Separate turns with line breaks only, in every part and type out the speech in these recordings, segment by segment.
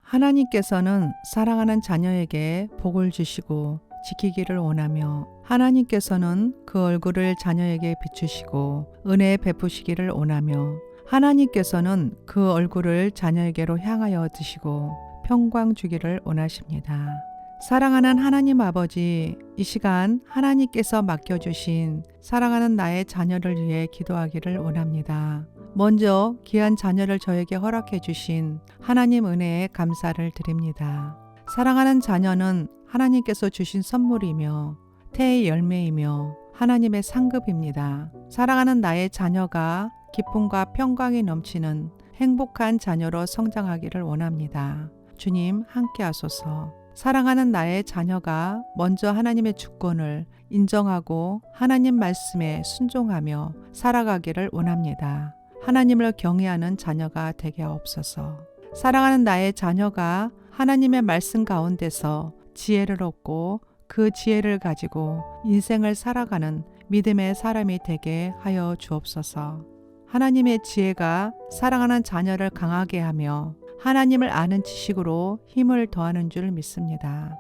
하나님께서는 사랑하는 자녀에게 복을 주시고 지키기를 원하며 하나님께서는 그 얼굴을 자녀에게 비추시고 은혜 베푸시기를 원하며 하나님께서는 그 얼굴을 자녀에게로 향하여 드시고 평강 주기를 원하십니다. 사랑하는 하나님 아버지, 이 시간 하나님께서 맡겨주신 사랑하는 나의 자녀를 위해 기도하기를 원합니다. 먼저 귀한 자녀를 저에게 허락해 주신 하나님 은혜에 감사를 드립니다. 사랑하는 자녀는 하나님께서 주신 선물이며 태의 열매이며 하나님의 상급입니다. 사랑하는 나의 자녀가 기쁨과 평강이 넘치는 행복한 자녀로 성장하기를 원합니다. 주님 함께 하소서. 사랑하는 나의 자녀가 먼저 하나님의 주권을 인정하고 하나님 말씀에 순종하며 살아가기를 원합니다. 하나님을 경외하는 자녀가 되게 하옵소서. 사랑하는 나의 자녀가 하나님의 말씀 가운데서 지혜를 얻고 그 지혜를 가지고 인생을 살아가는 믿음의 사람이 되게 하여 주옵소서. 하나님의 지혜가 사랑하는 자녀를 강하게 하며 하나님을 아는 지식으로 힘을 더하는 줄 믿습니다.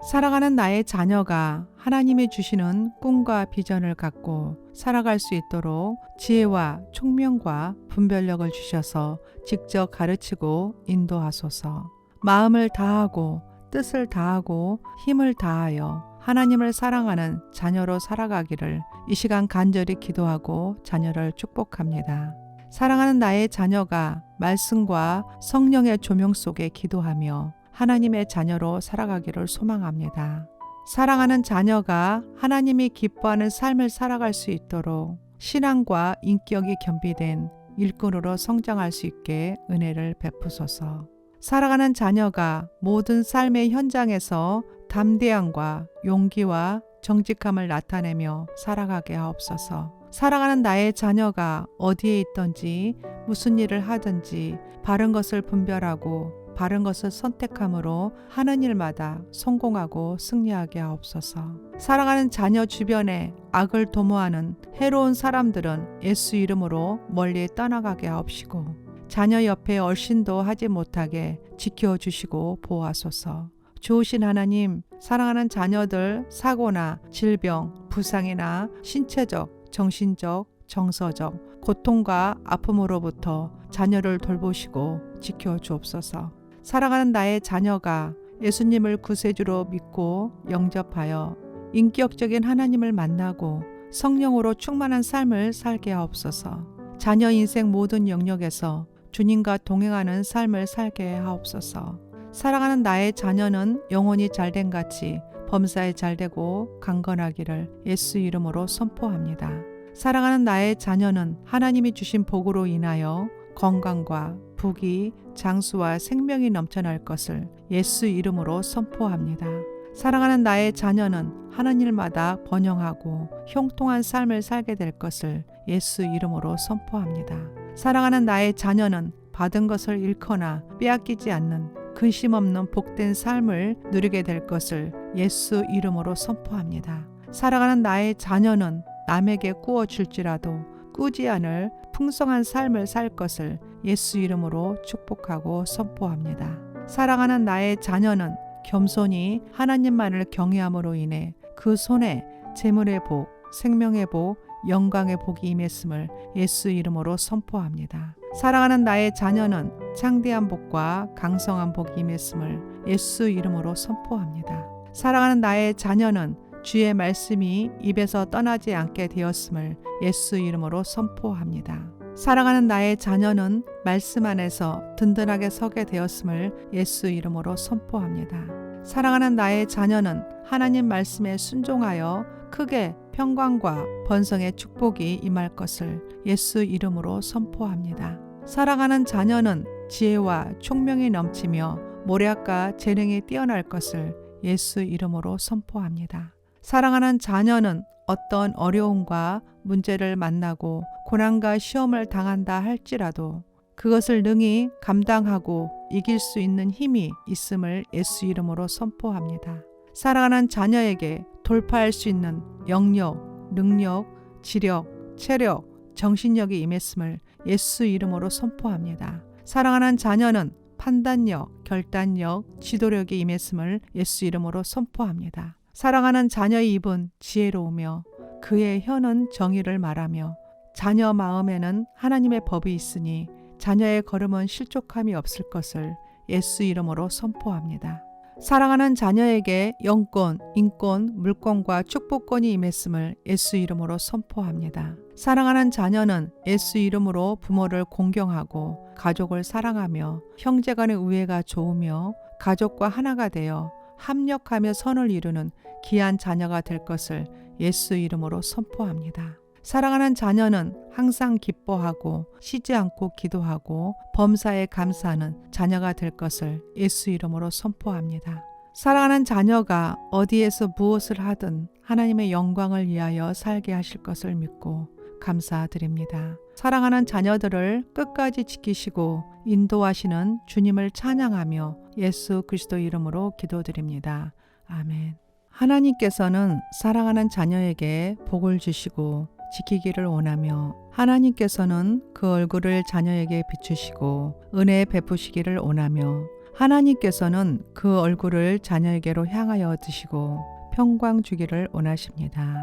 사랑하는 나의 자녀가 하나님이 주시는 꿈과 비전을 갖고 살아갈 수 있도록 지혜와 총명과 분별력을 주셔서 직접 가르치고 인도하소서. 마음을 다하고 뜻을 다하고 힘을 다하여 하나님을 사랑하는 자녀로 살아가기를 이 시간 간절히 기도하고 자녀를 축복합니다. 사랑하는 나의 자녀가 말씀과 성령의 조명 속에 기도하며 하나님의 자녀로 살아가기를 소망합니다. 사랑하는 자녀가 하나님이 기뻐하는 삶을 살아갈 수 있도록 신앙과 인격이 겸비된 일꾼으로 성장할 수 있게 은혜를 베푸소서. 살아가는 자녀가 모든 삶의 현장에서 담대함과 용기와 정직함을 나타내며 살아가게 하옵소서. 살아가는 나의 자녀가 어디에 있든지 무슨 일을 하든지 바른 것을 분별하고 바른 것을 선택함으로 하는 일마다 성공하고 승리하게 하옵소서. 사랑하는 자녀 주변에 악을 도모하는 해로운 사람들은 예수 이름으로 멀리 떠나가게 하옵시고 자녀 옆에 얼씬도 하지 못하게 지켜주시고 보호하소서. 좋으신 하나님, 사랑하는 자녀들 사고나 질병, 부상이나 신체적, 정신적, 정서적 고통과 아픔으로부터 자녀를 돌보시고 지켜주옵소서. 사랑하는 나의 자녀가 예수님을 구세주로 믿고 영접하여 인격적인 하나님을 만나고 성령으로 충만한 삶을 살게 하옵소서. 자녀 인생 모든 영역에서 주님과 동행하는 삶을 살게 하옵소서. 사랑하는 나의 자녀는 영혼이 잘된 같이 범사에 잘되고 강건하기를 예수 이름으로 선포합니다. 사랑하는 나의 자녀는 하나님이 주신 복으로 인하여 건강과 부귀, 장수와 생명이 넘쳐날 것을 예수 이름으로 선포합니다. 사랑하는 나의 자녀는 하는 일마다 번영하고 형통한 삶을 살게 될 것을 예수 이름으로 선포합니다. 사랑하는 나의 자녀는 받은 것을 잃거나 빼앗기지 않는 근심 없는 복된 삶을 누리게 될 것을 예수 이름으로 선포합니다. 사랑하는 나의 자녀는 남에게 꾸어 줄지라도 꾸지 않을 풍성한 삶을 살 것을 예수 이름으로 축복하고 선포합니다. 사랑하는 나의 자녀는 겸손히 하나님만을 경외함으로 인해 그 손에 재물의 복, 생명의 복, 영광의 복이 임했음을 예수 이름으로 선포합니다. 사랑하는 나의 자녀는 창대한 복과 강성한 복이 임했음을 예수 이름으로 선포합니다. 사랑하는 나의 자녀는 주의 말씀이 입에서 떠나지 않게 되었음을 예수 이름으로 선포합니다. 사랑하는 나의 자녀는 말씀 안에서 든든하게 서게 되었음을 예수 이름으로 선포합니다. 사랑하는 나의 자녀는 하나님 말씀에 순종하여 크게 평강과 번성의 축복이 임할 것을 예수 이름으로 선포합니다. 사랑하는 자녀는 지혜와 총명이 넘치며 모략과 재능이 뛰어날 것을 예수 이름으로 선포합니다. 사랑하는 자녀는 어떤 어려움과 문제를 만나고 고난과 시험을 당한다 할지라도 그것을 능히 감당하고 이길 수 있는 힘이 있음을 예수 이름으로 선포합니다. 사랑하는 자녀에게 돌파할 수 있는 영역, 능력, 지력, 체력, 정신력이 임했음을 예수 이름으로 선포합니다. 사랑하는 자녀는 판단력, 결단력, 지도력이 임했음을 예수 이름으로 선포합니다. 사랑하는 자녀의 입은 지혜로우며 그의 혀는 정의를 말하며 자녀 마음에는 하나님의 법이 있으니 자녀의 걸음은 실족함이 없을 것을 예수 이름으로 선포합니다. 사랑하는 자녀에게 영권, 인권, 물권과 축복권이 임했음을 예수 이름으로 선포합니다. 사랑하는 자녀는 예수 이름으로 부모를 공경하고 가족을 사랑하며 형제간의 우애가 좋으며 가족과 하나가 되어 합력하며 선을 이루는 귀한 자녀가 될 것을 예수 이름으로 선포합니다. 사랑하는 자녀는 항상 기뻐하고 쉬지 않고 기도하고 범사에 감사하는 자녀가 될 것을 예수 이름으로 선포합니다. 사랑하는 자녀가 어디에서 무엇을 하든 하나님의 영광을 위하여 살게 하실 것을 믿고 감사드립니다. 사랑하는 자녀들을 끝까지 지키시고 인도하시는 주님을 찬양하며 예수 그리스도 이름으로 기도드립니다. 아멘. 하나님께서는 사랑하는 자녀에게 복을 주시고 지키기를 원하며 하나님께서는 그 얼굴을 자녀에게 비추시고 은혜 베푸시기를 원하며 하나님께서는 그 얼굴을 자녀에게로 향하여 드시고 평강 주기를 원하십니다.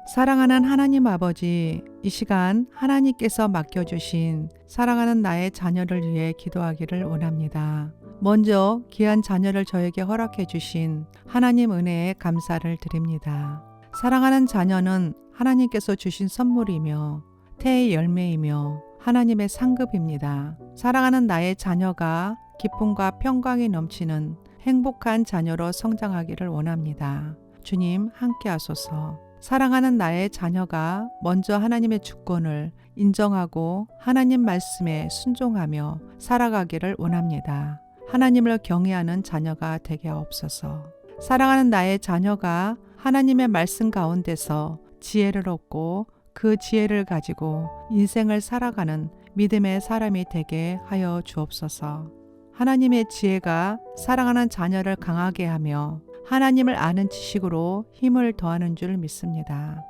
사랑하는 하나님 아버지, 이 시간 하나님께서 맡겨주신 사랑하는 나의 자녀를 위해 기도하기를 원합니다. 먼저 귀한 자녀를 저에게 허락해 주신 하나님 은혜에 감사를 드립니다. 사랑하는 자녀는 하나님께서 주신 선물이며 태의 열매이며 하나님의 상급입니다. 사랑하는 나의 자녀가 기쁨과 평강이 넘치는 행복한 자녀로 성장하기를 원합니다. 주님 함께 하소서. 사랑하는 나의 자녀가 먼저 하나님의 주권을 인정하고 하나님 말씀에 순종하며 살아가기를 원합니다. 하나님을 경외하는 자녀가 되게 하옵소서. 사랑하는 나의 자녀가 하나님의 말씀 가운데서 지혜를 얻고 그 지혜를 가지고 인생을 살아가는 믿음의 사람이 되게 하여 주옵소서. 하나님의 지혜가 사랑하는 자녀를 강하게 하며 하나님을 아는 지식으로 힘을 더하는 줄 믿습니다.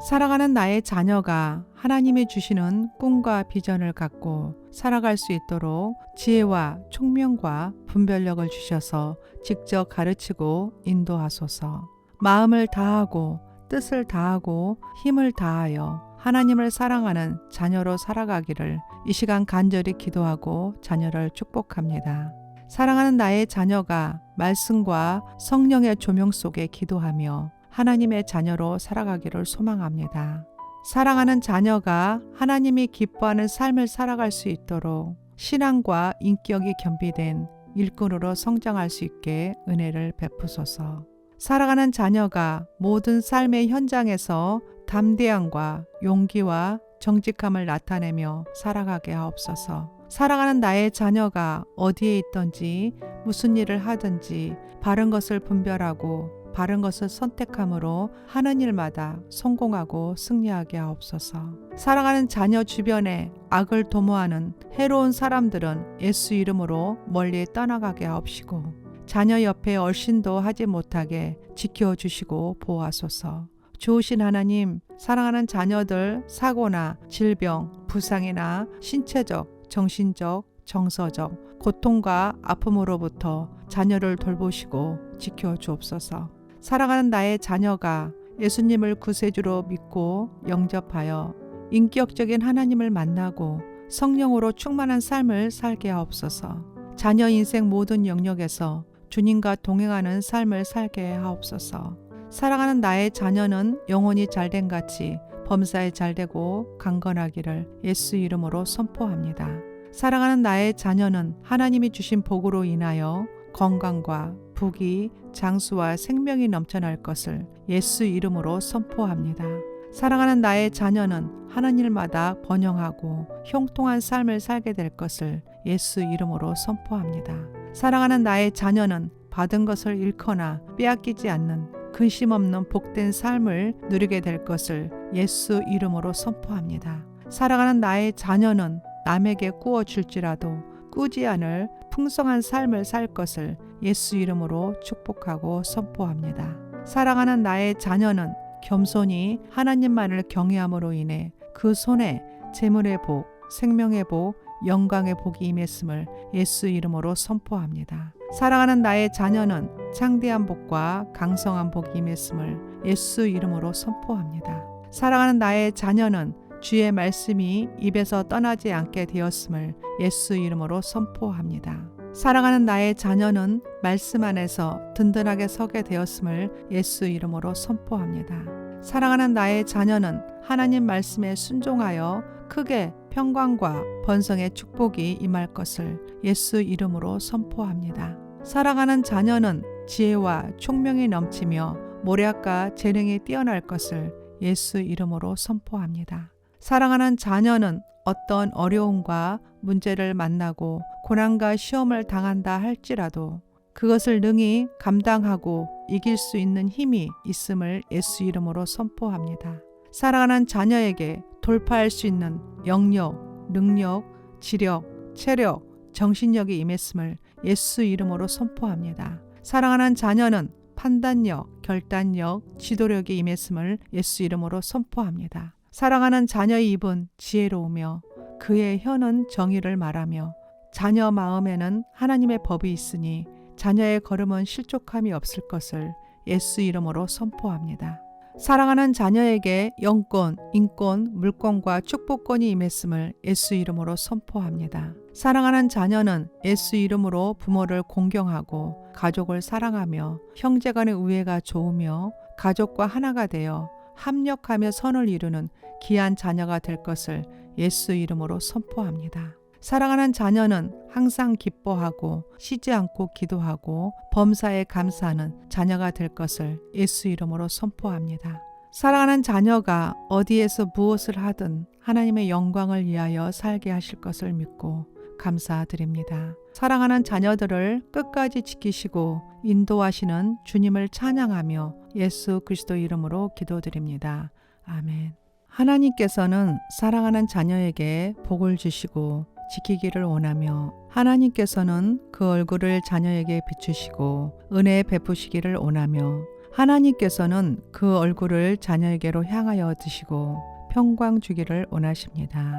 사랑하는 나의 자녀가 하나님이 주시는 꿈과 비전을 갖고 살아갈 수 있도록 지혜와 총명과 분별력을 주셔서 직접 가르치고 인도하소서. 마음을 다하고 뜻을 다하고 힘을 다하여 하나님을 사랑하는 자녀로 살아가기를 이 시간 간절히 기도하고 자녀를 축복합니다. 사랑하는 나의 자녀가 말씀과 성령의 조명 속에 기도하며 하나님의 자녀로 살아가기를 소망합니다. 사랑하는 자녀가 하나님이 기뻐하는 삶을 살아갈 수 있도록 신앙과 인격이 겸비된 일꾼으로 성장할 수 있게 은혜를 베푸소서. 사랑하는 자녀가 모든 삶의 현장에서 담대함과 용기와 정직함을 나타내며 살아가게 하옵소서. 사랑하는 나의 자녀가 어디에 있든지 무슨 일을 하든지 바른 것을 분별하고 바른 것을 선택함으로 하는 일마다 성공하고 승리하게 하옵소서. 사랑하는 자녀 주변에 악을 도모하는 해로운 사람들은 예수 이름으로 멀리 떠나가게 하옵시고 자녀 옆에 얼씬도 하지 못하게 지켜주시고 보호하소서. 좋으신 하나님, 사랑하는 자녀들 사고나 질병, 부상이나 신체적, 정신적, 정서적 고통과 아픔으로부터 자녀를 돌보시고 지켜주옵소서. 사랑하는 나의 자녀가 예수님을 구세주로 믿고 영접하여 인격적인 하나님을 만나고 성령으로 충만한 삶을 살게 하옵소서. 자녀 인생 모든 영역에서 주님과 동행하는 삶을 살게 하옵소서. 사랑하는 나의 자녀는 영혼이 잘된 같이 범사에 잘되고 강건하기를 예수 이름으로 선포합니다. 사랑하는 나의 자녀는 하나님이 주신 복으로 인하여 건강과 부귀, 장수와 생명이 넘쳐날 것을 예수 이름으로 선포합니다. 사랑하는 나의 자녀는 하는 일마다 번영하고 형통한 삶을 살게 될 것을 예수 이름으로 선포합니다. 사랑하는 나의 자녀는 받은 것을 잃거나 빼앗기지 않는 근심 없는 복된 삶을 누리게 될 것을 예수 이름으로 선포합니다. 사랑하는 나의 자녀는 남에게 꾸어 줄지라도 꾸지 않을 풍성한 삶을 살 것을 예수 이름으로 축복하고 선포합니다. 사랑하는 나의 자녀는 겸손히 하나님만을 경외함으로 인해 그 손에 재물의 복, 생명의 복, 영광의 복이 임했음을 예수 이름으로 선포합니다. 사랑하는 나의 자녀는 창대한 복과 강성한 복이 임했음을 예수 이름으로 선포합니다. 사랑하는 나의 자녀는 주의 말씀이 입에서 떠나지 않게 되었음을 예수 이름으로 선포합니다. 사랑하는 나의 자녀는 말씀 안에서 든든하게 서게 되었음을 예수 이름으로 선포합니다. 사랑하는 나의 자녀는 하나님 말씀에 순종하여 크게 평강과 번성의 축복이 임할 것을 예수 이름으로 선포합니다. 사랑하는 자녀는 지혜와 총명이 넘치며 모략과 재능이 뛰어날 것을 예수 이름으로 선포합니다. 사랑하는 자녀는 어떤 어려움과 문제를 만나고 고난과 시험을 당한다 할지라도 그것을 능히 감당하고 이길 수 있는 힘이 있음을 예수 이름으로 선포합니다. 사랑하는 자녀에게 돌파할 수 있는 영역, 능력, 지력, 체력, 정신력이 임했음을 예수 이름으로 선포합니다. 사랑하는 자녀는 판단력, 결단력, 지도력이 임했음을 예수 이름으로 선포합니다. 사랑하는 자녀의 입은 지혜로우며 그의 혀는 정의를 말하며 자녀 마음에는 하나님의 법이 있으니 자녀의 걸음은 실족함이 없을 것을 예수 이름으로 선포합니다. 사랑하는 자녀에게 영권, 인권, 물권과 축복권이 임했음을 예수 이름으로 선포합니다. 사랑하는 자녀는 예수 이름으로 부모를 공경하고 가족을 사랑하며 형제간의 우애가 좋으며 가족과 하나가 되어 합력하며 선을 이루는 귀한 자녀가 될 것을 예수 이름으로 선포합니다. 사랑하는 자녀는 항상 기뻐하고 쉬지 않고 기도하고 범사에 감사하는 자녀가 될 것을 예수 이름으로 선포합니다. 사랑하는 자녀가 어디에서 무엇을 하든 하나님의 영광을 위하여 살게 하실 것을 믿고 감사드립니다. 사랑하는 자녀들을 끝까지 지키시고 인도하시는 주님을 찬양하며 예수 그리스도 이름으로 기도드립니다. 아멘. 하나님께서는 사랑하는 자녀에게 복을 주시고 지키기를 원하며 하나님께서는 그 얼굴을 자녀에게 비추시고 은혜 베푸시기를 원하며 하나님께서는 그 얼굴을 자녀에게로 향하여 드시고 평강 주기를 원하십니다.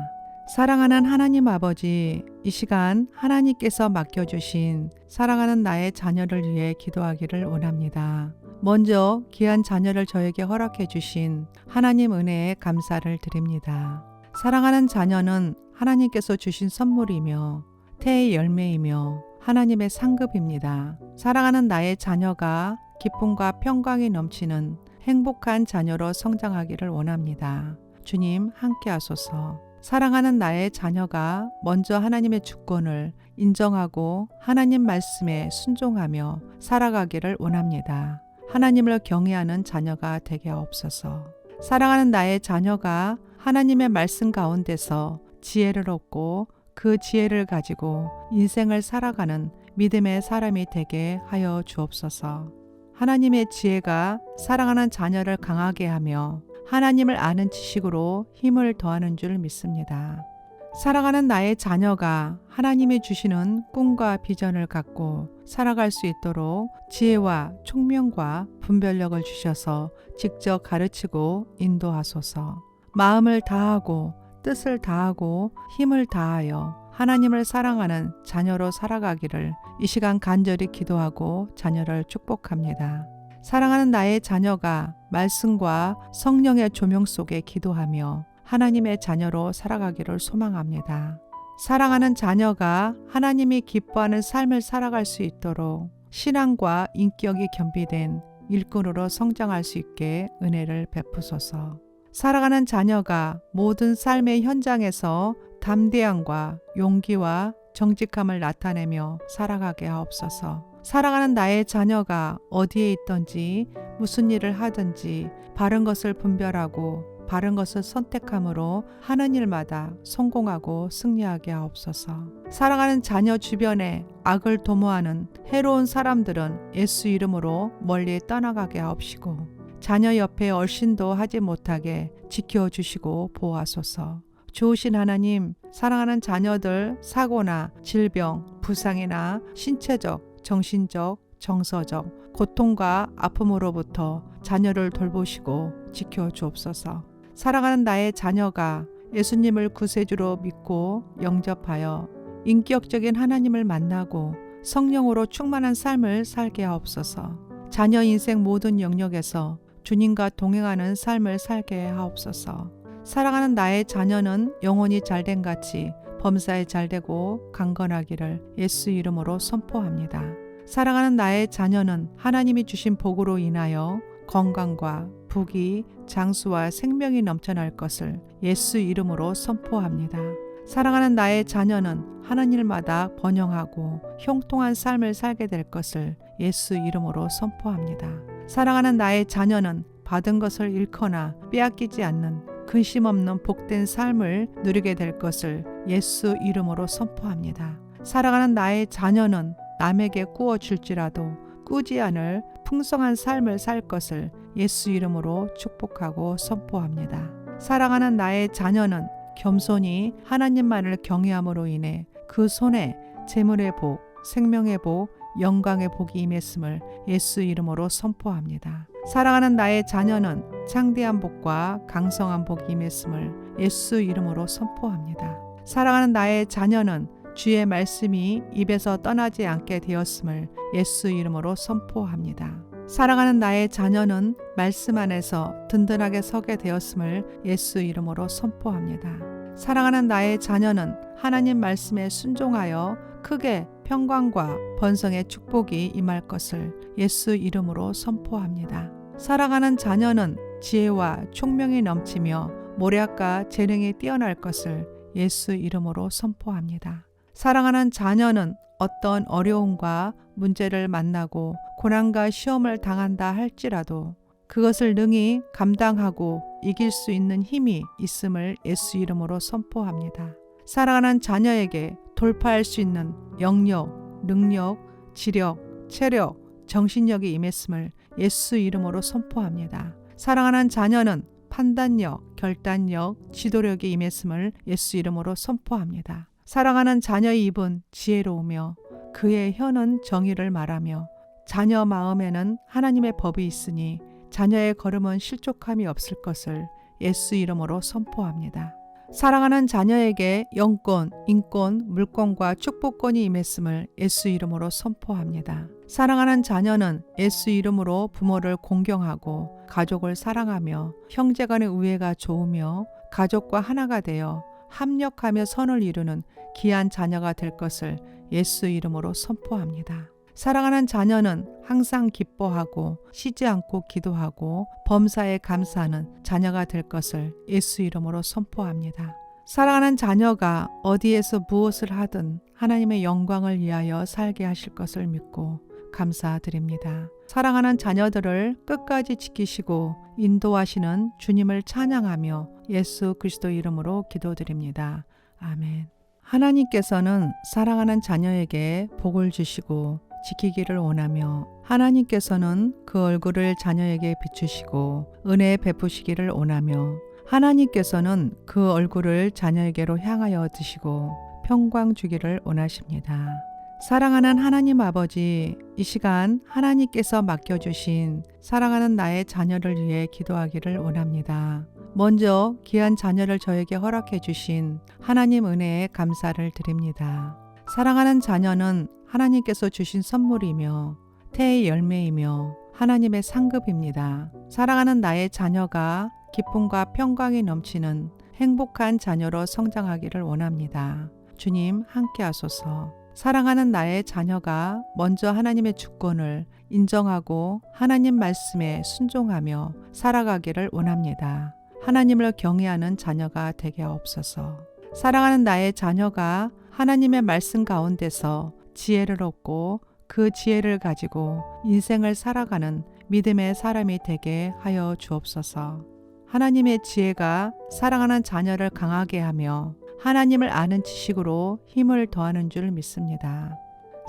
사랑하는 하나님 아버지, 이 시간 하나님께서 맡겨주신 사랑하는 나의 자녀를 위해 기도하기를 원합니다. 먼저 귀한 자녀를 저에게 허락해 주신 하나님 은혜에 감사를 드립니다. 사랑하는 자녀는 하나님께서 주신 선물이며 태의 열매이며 하나님의 상급입니다. 사랑하는 나의 자녀가 기쁨과 평강이 넘치는 행복한 자녀로 성장하기를 원합니다. 주님 함께 하소서. 사랑하는 나의 자녀가 먼저 하나님의 주권을 인정하고 하나님 말씀에 순종하며 살아가기를 원합니다. 하나님을 경외하는 자녀가 되게 하옵소서. 사랑하는 나의 자녀가 하나님의 말씀 가운데서 지혜를 얻고 그 지혜를 가지고 인생을 살아가는 믿음의 사람이 되게 하여 주옵소서. 하나님의 지혜가 사랑하는 자녀를 강하게 하며 하나님을 아는 지식으로 힘을 더하는 줄 믿습니다. 사랑하는 나의 자녀가 하나님이 주시는 꿈과 비전을 갖고 살아갈 수 있도록 지혜와 총명과 분별력을 주셔서 직접 가르치고 인도하소서. 마음을 다하고 뜻을 다하고 힘을 다하여 하나님을 사랑하는 자녀로 살아가기를 이 시간 간절히 기도하고 자녀를 축복합니다. 사랑하는 나의 자녀가 말씀과 성령의 조명 속에 기도하며 하나님의 자녀로 살아가기를 소망합니다. 사랑하는 자녀가 하나님이 기뻐하는 삶을 살아갈 수 있도록 신앙과 인격이 겸비된 일꾼으로 성장할 수 있게 은혜를 베푸소서. 사랑하는 자녀가 모든 삶의 현장에서 담대함과 용기와 정직함을 나타내며 살아가게 하옵소서. 사랑하는 나의 자녀가 어디에 있든지 무슨 일을 하든지 바른 것을 분별하고 바른 것을 선택함으로 하는 일마다 성공하고 승리하게 하옵소서. 사랑하는 자녀 주변에 악을 도모하는 해로운 사람들은 예수 이름으로 멀리 떠나가게 하옵시고 자녀 옆에 얼씬도 하지 못하게 지켜주시고 보호하소서. 좋으신 하나님, 사랑하는 자녀들 사고나 질병, 부상이나 신체적, 정신적, 정서적 고통과 아픔으로부터 자녀를 돌보시고 지켜주옵소서. 사랑하는 나의 자녀가 예수님을 구세주로 믿고 영접하여 인격적인 하나님을 만나고 성령으로 충만한 삶을 살게 하옵소서. 자녀 인생 모든 영역에서 주님과 동행하는 삶을 살게 하옵소서. 사랑하는 나의 자녀는 영혼이 잘된 같이 범사에 잘되고 강건하기를 예수 이름으로 선포합니다. 사랑하는 나의 자녀는 하나님이 주신 복으로 인하여 건강과 부귀, 장수와 생명이 넘쳐날 것을 예수 이름으로 선포합니다. 사랑하는 나의 자녀는 하는 일마다 번영하고 형통한 삶을 살게 될 것을 예수 이름으로 선포합니다. 사랑하는 나의 자녀는 받은 것을 잃거나 빼앗기지 않는 근심 없는 복된 삶을 누리게 될 것을 예수 이름으로 선포합니다. 사랑하는 나의 자녀는 남에게 꾸어 줄지라도 꾸지 않을 풍성한 삶을 살 것을 예수 이름으로 축복하고 선포합니다. 사랑하는 나의 자녀는 겸손히 하나님만을 경외함으로 인해 그 손에 재물의 복, 생명의 복, 영광의 복이 임했음을 예수 이름으로 선포합니다. 사랑하는 나의 자녀는 창대한 복과 강성한 복이 임했음을 예수 이름으로 선포합니다. 사랑하는 나의 자녀는 주의 말씀이 입에서 떠나지 않게 되었음을 예수 이름으로 선포합니다. 사랑하는 나의 자녀는 말씀 안에서 든든하게 서게 되었음을 예수 이름으로 선포합니다. 사랑하는 나의 자녀는 하나님 말씀에 순종하여 크게 평강과 번성의 축복이 임할 것을 예수 이름으로 선포합니다. 사랑하는 자녀는 지혜와 총명이 넘치며 모략과 재능이 뛰어날 것을 예수 이름으로 선포합니다. 사랑하는 자녀는 어떤 어려움과 문제를 만나고 고난과 시험을 당한다 할지라도 그것을 능히 감당하고 이길 수 있는 힘이 있음을 예수 이름으로 선포합니다. 사랑하는 자녀에게 돌파할 수 있는 영역, 능력, 지력, 체력, 정신력이 임했음을 예수 이름으로 선포합니다. 사랑하는 자녀는 판단력, 결단력, 지도력이 임했음을 예수 이름으로 선포합니다. 사랑하는 자녀의 입은 지혜로우며 그의 혀는 정의를 말하며 자녀 마음에는 하나님의 법이 있으니 자녀의 걸음은 실족함이 없을 것을 예수 이름으로 선포합니다. 사랑하는 자녀에게 영권, 인권, 물권과 축복권이 임했음을 예수 이름으로 선포합니다. 사랑하는 자녀는 예수 이름으로 부모를 공경하고 가족을 사랑하며 형제간의 우애가 좋으며 가족과 하나가 되어 합력하며 선을 이루는 귀한 자녀가 될 것을 예수 이름으로 선포합니다. 사랑하는 자녀는 항상 기뻐하고 쉬지 않고 기도하고 범사에 감사하는 자녀가 될 것을 예수 이름으로 선포합니다. 사랑하는 자녀가 어디에서 무엇을 하든 하나님의 영광을 위하여 살게 하실 것을 믿고 감사드립니다. 사랑하는 자녀들을 끝까지 지키시고 인도하시는 주님을 찬양하며 예수 그리스도 이름으로 기도드립니다. 아멘. 하나님께서는 사랑하는 자녀에게 복을 주시고 지키기를 원하며 하나님께서는 그 얼굴을 자녀에게 비추시고 은혜 베푸시기를 원하며 하나님께서는 그 얼굴을 자녀에게로 향하여 드시고 평강 주기를 원하십니다. 사랑하는 하나님 아버지, 이 시간 하나님께서 맡겨주신 사랑하는 나의 자녀를 위해 기도하기를 원합니다. 먼저 귀한 자녀를 저에게 허락해 주신 하나님 은혜에 감사를 드립니다. 사랑하는 자녀는 하나님께서 주신 선물이며 태의 열매이며 하나님의 상급입니다. 사랑하는 나의 자녀가 기쁨과 평강이 넘치는 행복한 자녀로 성장하기를 원합니다. 주님 함께 하소서. 사랑하는 나의 자녀가 먼저 하나님의 주권을 인정하고 하나님 말씀에 순종하며 살아가기를 원합니다. 하나님을 경외하는 자녀가 되게 하옵소서. 사랑하는 나의 자녀가 하나님의 말씀 가운데서 지혜를 얻고 그 지혜를 가지고 인생을 살아가는 믿음의 사람이 되게 하여 주옵소서. 하나님의 지혜가 사랑하는 자녀를 강하게 하며 하나님을 아는 지식으로 힘을 더하는 줄 믿습니다.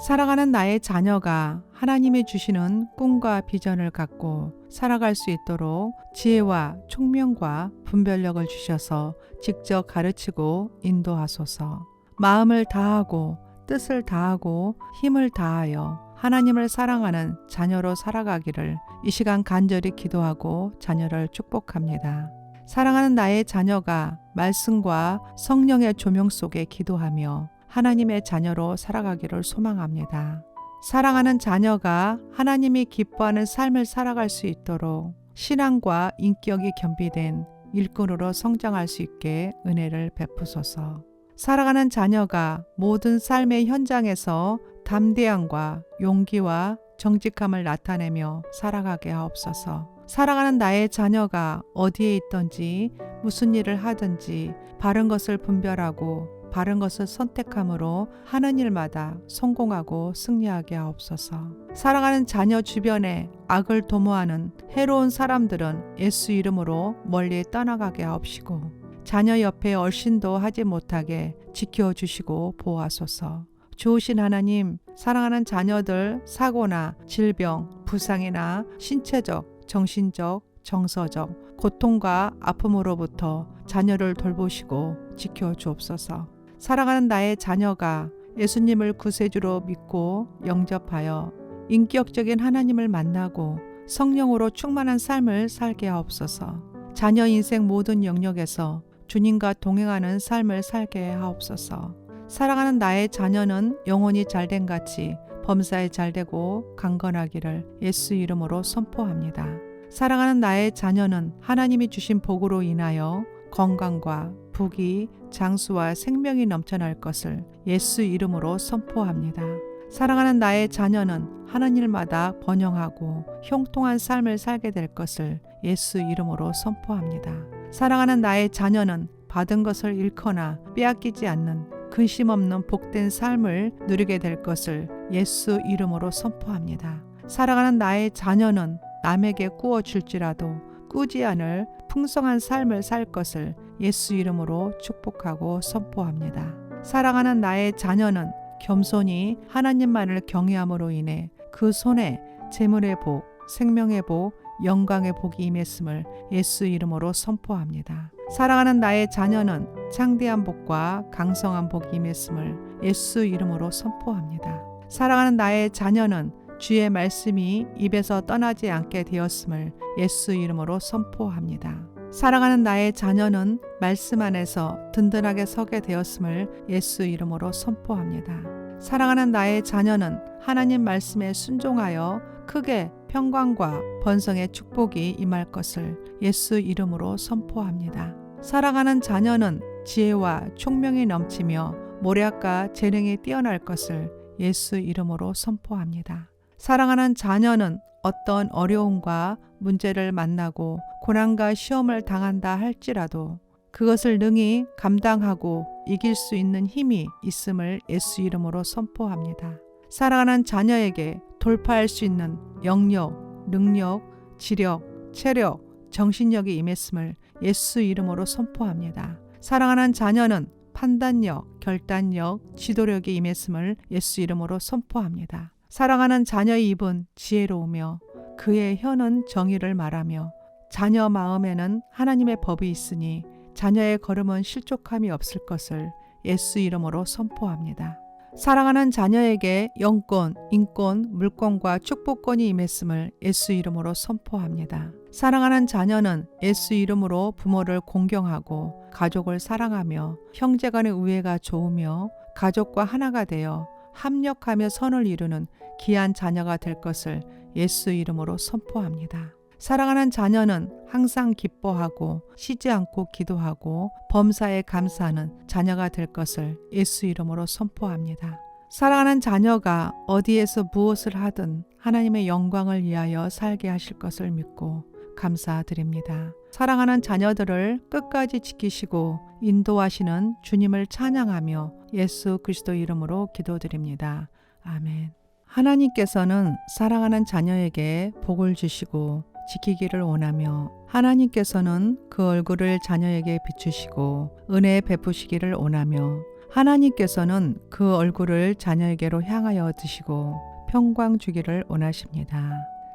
사랑하는 나의 자녀가 하나님이 주시는 꿈과 비전을 갖고 살아갈 수 있도록 지혜와 총명과 분별력을 주셔서 직접 가르치고 인도하소서. 마음을 다하고 뜻을 다하고 힘을 다하여 하나님을 사랑하는 자녀로 살아가기를 이 시간 간절히 기도하고 자녀를 축복합니다. 사랑하는 나의 자녀가 말씀과 성령의 조명 속에 기도하며 하나님의 자녀로 살아가기를 소망합니다. 사랑하는 자녀가 하나님이 기뻐하는 삶을 살아갈 수 있도록 신앙과 인격이 겸비된 일꾼으로 성장할 수 있게 은혜를 베푸소서. 살아가는 자녀가 모든 삶의 현장에서 담대함과 용기와 정직함을 나타내며 살아가게 하옵소서. 살아가는 나의 자녀가 어디에 있든지 무슨 일을 하든지 바른 것을 분별하고 바른 것을 선택함으로 하는 일마다 성공하고 승리하게 하옵소서. 살아가는 자녀 주변에 악을 도모하는 해로운 사람들은 예수 이름으로 멀리 떠나가게 하옵시고 자녀 옆에 얼씬도 하지 못하게 지켜주시고 보호하소서. 좋으신 하나님, 사랑하는 자녀들 사고나 질병, 부상이나 신체적, 정신적, 정서적 고통과 아픔으로부터 자녀를 돌보시고 지켜주옵소서. 사랑하는 나의 자녀가 예수님을 구세주로 믿고 영접하여 인격적인 하나님을 만나고 성령으로 충만한 삶을 살게 하옵소서. 자녀 인생 모든 영역에서 주님과 동행하는 삶을 살게 하옵소서. 사랑하는 나의 자녀는 영혼이 잘된 같이 범사에 잘되고 강건하기를 예수 이름으로 선포합니다. 사랑하는 나의 자녀는 하나님이 주신 복으로 인하여 건강과 부귀, 장수와 생명이 넘쳐날 것을 예수 이름으로 선포합니다. 사랑하는 나의 자녀는 하는 일마다 번영하고 형통한 삶을 살게 될 것을 예수 이름으로 선포합니다. 사랑하는 나의 자녀는 받은 것을 잃거나 빼앗기지 않는 근심 없는 복된 삶을 누리게 될 것을 예수 이름으로 선포합니다. 사랑하는 나의 자녀는 남에게 꾸어줄지라도 꾸지 않을 풍성한 삶을 살 것을 예수 이름으로 축복하고 선포합니다. 사랑하는 나의 자녀는 겸손히 하나님만을 경외함으로 인해 그 손에 재물의 복, 생명의 복, 영광의 복이 임했음을 예수 이름으로 선포합니다. 사랑하는 나의 자녀는 창대한 복과 강성한 복이 임했음을 예수 이름으로 선포합니다. 사랑하는 나의 자녀는 주의 말씀이 입에서 떠나지 않게 되었음을 예수 이름으로 선포합니다. 사랑하는 나의 자녀는 말씀 안에서 든든하게 서게 되었음을 예수 이름으로 선포합니다. 사랑하는 나의 자녀는 하나님 말씀에 순종하여 크게 평강과 번성의 축복이 임할 것을 예수 이름으로 선포합니다. 사랑하는 자녀는 지혜와 총명이 넘치며 모략과 재능이 뛰어날 것을 예수 이름으로 선포합니다. 사랑하는 자녀는 어떤 어려움과 문제를 만나고 고난과 시험을 당한다 할지라도 그것을 능히 감당하고 이길 수 있는 힘이 있음을 예수 이름으로 선포합니다. 사랑하는 자녀에게 돌파할 수 있는 영역, 능력, 지력, 체력, 정신력이 임했음을 예수 이름으로 선포합니다. 사랑하는 자녀는 판단력, 결단력, 지도력이 임했음을 예수 이름으로 선포합니다. 사랑하는 자녀의 입은 지혜로우며 그의 혀는 정의를 말하며 자녀 마음에는 하나님의 법이 있으니 자녀의 걸음은 실족함이 없을 것을 예수 이름으로 선포합니다. 사랑하는 자녀에게 영권, 인권, 물권과 축복권이 임했음을 예수 이름으로 선포합니다. 사랑하는 자녀는 예수 이름으로 부모를 공경하고 가족을 사랑하며 형제간의 우애가 좋으며 가족과 하나가 되어 합력하며 선을 이루는 귀한 자녀가 될 것을 예수 이름으로 선포합니다. 사랑하는 자녀는 항상 기뻐하고 쉬지 않고 기도하고 범사에 감사하는 자녀가 될 것을 예수 이름으로 선포합니다. 사랑하는 자녀가 어디에서 무엇을 하든 하나님의 영광을 위하여 살게 하실 것을 믿고 감사드립니다. 사랑하는 자녀들을 끝까지 지키시고 인도하시는 주님을 찬양하며 예수 그리스도 이름으로 기도드립니다. 아멘. 하나님께서는 사랑하는 자녀에게 복을 주시고 지키기를 원하며 하나님께서는 그 얼굴을 자녀에게 비추시고 은혜 베푸시기를 원하며 하나님께서는 그 얼굴을 자녀에게로 향하여 드시고 평강 주기를 원하십니다.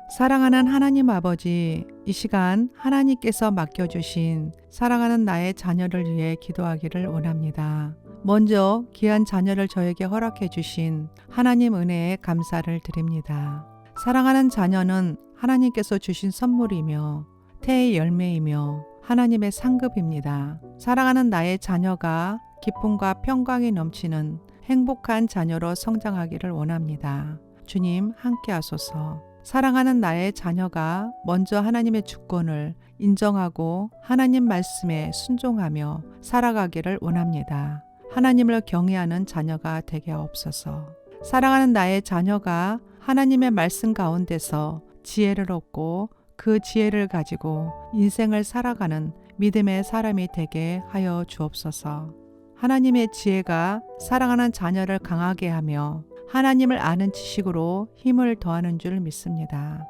사랑하는 하나님 아버지, 이 시간 하나님께서 맡겨주신 사랑하는 나의 자녀를 위해 기도하기를 원합니다. 먼저 귀한 자녀를 저에게 허락해 주신 하나님 은혜에 감사를 드립니다. 사랑하는 자녀는 하나님께서 주신 선물이며 태의 열매이며 하나님의 상급입니다. 사랑하는 나의 자녀가 기쁨과 평강이 넘치는 행복한 자녀로 성장하기를 원합니다. 주님 함께 하소서. 사랑하는 나의 자녀가 먼저 하나님의 주권을 인정하고 하나님 말씀에 순종하며 살아가기를 원합니다. 하나님을 경외하는 자녀가 되게 하옵소서. 사랑하는 나의 자녀가 하나님의 말씀 가운데서 지혜를 얻고 그 지혜를 가지고 인생을 살아가는 믿음의 사람이 되게 하여 주옵소서. 하나님의 지혜가 사랑하는 자녀를 강하게 하며 하나님을 아는 지식으로 힘을 더하는 줄 믿습니다.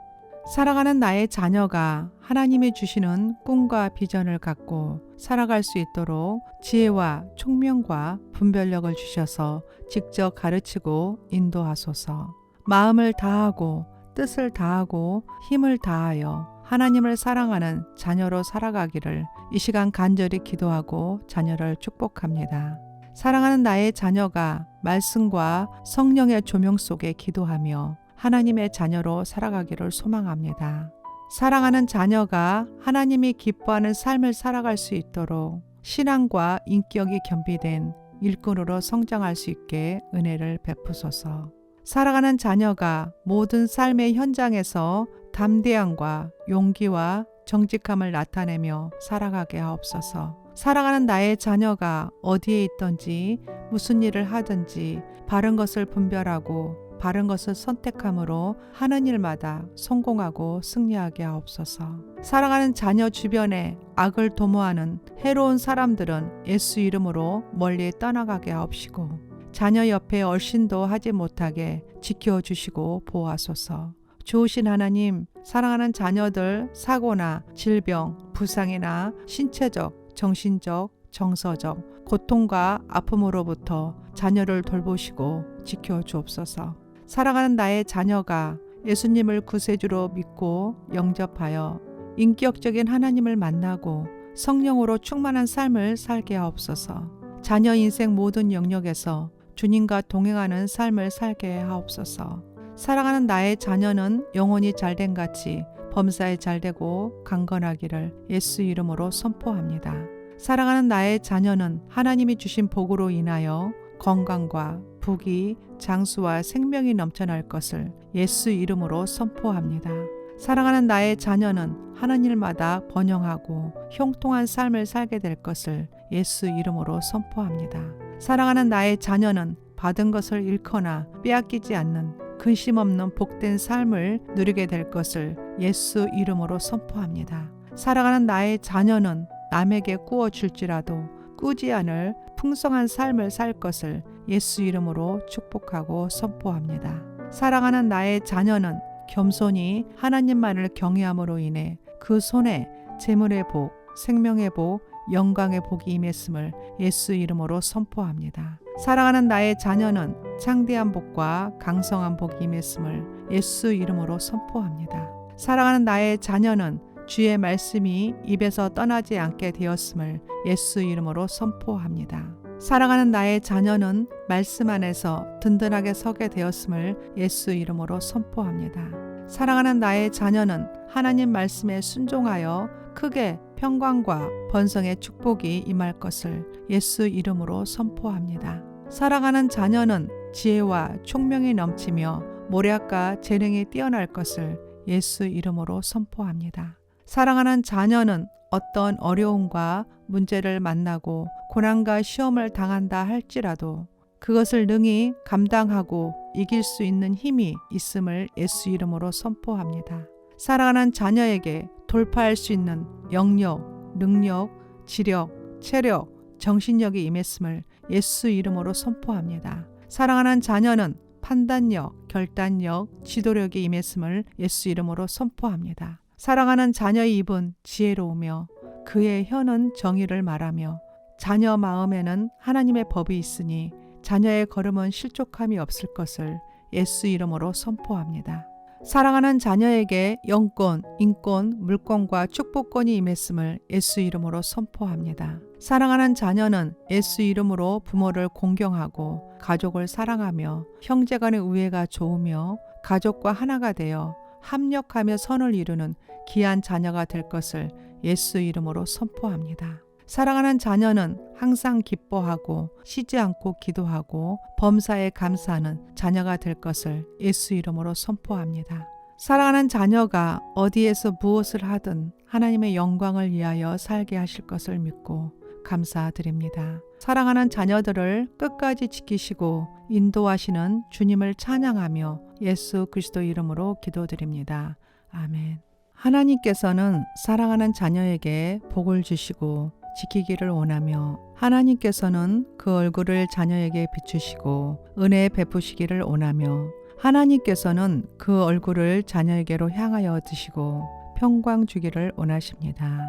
사랑하는 나의 자녀가 하나님이 주시는 꿈과 비전을 갖고 살아갈 수 있도록 지혜와 총명과 분별력을 주셔서 직접 가르치고 인도하소서. 마음을 다하고 뜻을 다하고 힘을 다하여 하나님을 사랑하는 자녀로 살아가기를 이 시간 간절히 기도하고 자녀를 축복합니다. 사랑하는 나의 자녀가 말씀과 성령의 조명 속에 기도하며 하나님의 자녀로 살아가기를 소망합니다. 사랑하는 자녀가 하나님이 기뻐하는 삶을 살아갈 수 있도록 신앙과 인격이 겸비된 일꾼으로 성장할 수 있게 은혜를 베푸소서. 사랑하는 자녀가 모든 삶의 현장에서 담대함과 용기와 정직함을 나타내며 살아가게 하옵소서. 사랑하는 나의 자녀가 어디에 있든지 무슨 일을 하든지 바른 것을 분별하고 바른 것을 선택함으로 하는 일마다 성공하고 승리하게 하옵소서. 사랑하는 자녀 주변에 악을 도모하는 해로운 사람들은 예수 이름으로 멀리 떠나가게 하옵시고 자녀 옆에 얼씬도 하지 못하게 지켜주시고 보호하소서. 좋으신 하나님, 사랑하는 자녀들 사고나 질병, 부상이나 신체적, 정신적, 정서적 고통과 아픔으로부터 자녀를 돌보시고 지켜주옵소서. 사랑하는 나의 자녀가 예수님을 구세주로 믿고 영접하여 인격적인 하나님을 만나고 성령으로 충만한 삶을 살게 하옵소서. 자녀 인생 모든 영역에서 주님과 동행하는 삶을 살게 하옵소서. 사랑하는 나의 자녀는 영혼이 잘된 같이 범사에 잘되고 강건하기를 예수 이름으로 선포합니다. 사랑하는 나의 자녀는 하나님이 주신 복으로 인하여 건강과 부귀, 장수와 생명이 넘쳐날 것을 예수 이름으로 선포합니다. 사랑하는 나의 자녀는 하는 일마다 번영하고 형통한 삶을 살게 될 것을 예수 이름으로 선포합니다. 사랑하는 나의 자녀는 받은 것을 잃거나 빼앗기지 않는 근심 없는 복된 삶을 누리게 될 것을 예수 이름으로 선포합니다. 사랑하는 나의 자녀는 남에게 꾸어 줄지라도 꾸지 않을 풍성한 삶을 살 것을 예수 이름으로 축복하고 선포합니다. 사랑하는 나의 자녀는 겸손히 하나님만을 경외함으로 인해 그 손에 재물의 복, 생명의 복, 영광의 복이 임했음을 예수 이름으로 선포합니다. 사랑하는 나의 자녀는 창대한 복과 강성한 복이 임했음을 예수 이름으로 선포합니다. 사랑하는 나의 자녀는 주의 말씀이 입에서 떠나지 않게 되었음을 예수 이름으로 선포합니다. 사랑하는 나의 자녀는 말씀 안에서 든든하게 서게 되었음을 예수 이름으로 선포합니다. 사랑하는 나의 자녀는 하나님 말씀에 순종하여 크게 평강과 번성의 축복이 임할 것을 예수 이름으로 선포합니다. 사랑하는 자녀는 지혜와 총명이 넘치며 모략과 재능이 뛰어날 것을 예수 이름으로 선포합니다. 사랑하는 자녀는 어떤 어려움과 문제를 만나고 고난과 시험을 당한다 할지라도 그것을 능히 감당하고 이길 수 있는 힘이 있음을 예수 이름으로 선포합니다. 사랑하는 자녀에게 돌파할 수 있는 영역, 능력, 지력, 체력, 정신력이 임했음을 예수 이름으로 선포합니다. 사랑하는 자녀는 판단력, 결단력, 지도력이 임했음을 예수 이름으로 선포합니다. 사랑하는 자녀의 입은 지혜로우며 그의 혀는 정의를 말하며 자녀 마음에는 하나님의 법이 있으니 자녀의 걸음은 실족함이 없을 것을 예수 이름으로 선포합니다. 사랑하는 자녀에게 영권, 인권, 물권과 축복권이 임했음을 예수 이름으로 선포합니다. 사랑하는 자녀는 예수 이름으로 부모를 공경하고 가족을 사랑하며 형제간의 우애가 좋으며 가족과 하나가 되어 합력하며 선을 이루는 귀한 자녀가 될 것을 예수 이름으로 선포합니다. 사랑하는 자녀는 항상 기뻐하고 쉬지 않고 기도하고 범사에 감사하는 자녀가 될 것을 예수 이름으로 선포합니다. 사랑하는 자녀가 어디에서 무엇을 하든 하나님의 영광을 위하여 살게 하실 것을 믿고 감사드립니다. 사랑하는 자녀들을 끝까지 지키시고 인도하시는 주님을 찬양하며 예수 그리스도 이름으로 기도드립니다. 아멘. 하나님께서는 사랑하는 자녀에게 복을 주시고 지키기를 원하며 하나님께서는 그 얼굴을 자녀에게 비추시고 은혜 베푸시기를 원하며 하나님께서는 그 얼굴을 자녀에게로 향하여 드시고 평강 주기를 원하십니다.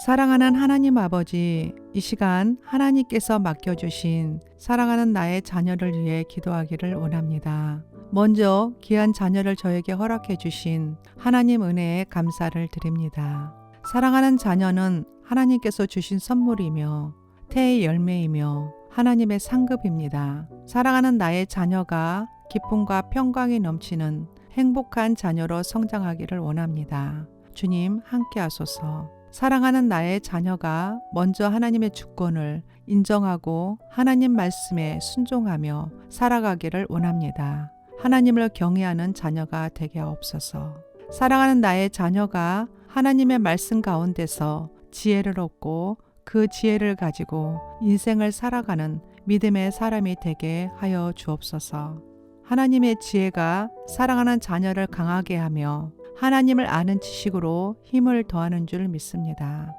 사랑하는 하나님 아버지, 이 시간 하나님께서 맡겨주신 사랑하는 나의 자녀를 위해 기도하기를 원합니다. 먼저 귀한 자녀를 저에게 허락해 주신 하나님 은혜에 감사를 드립니다. 사랑하는 자녀는 하나님께서 주신 선물이며 태의 열매이며 하나님의 상급입니다. 사랑하는 나의 자녀가 기쁨과 평강이 넘치는 행복한 자녀로 성장하기를 원합니다. 주님 함께 하소서. 사랑하는 나의 자녀가 먼저 하나님의 주권을 인정하고 하나님 말씀에 순종하며 살아가기를 원합니다. 하나님을 경외하는 자녀가 되게 하옵소서. 사랑하는 나의 자녀가 하나님의 말씀 가운데서 지혜를 얻고 그 지혜를 가지고 인생을 살아가는 믿음의 사람이 되게 하여 주옵소서. 하나님의 지혜가 사랑하는 자녀를 강하게 하며 하나님을 아는 지식으로 힘을 더하는 줄 믿습니다.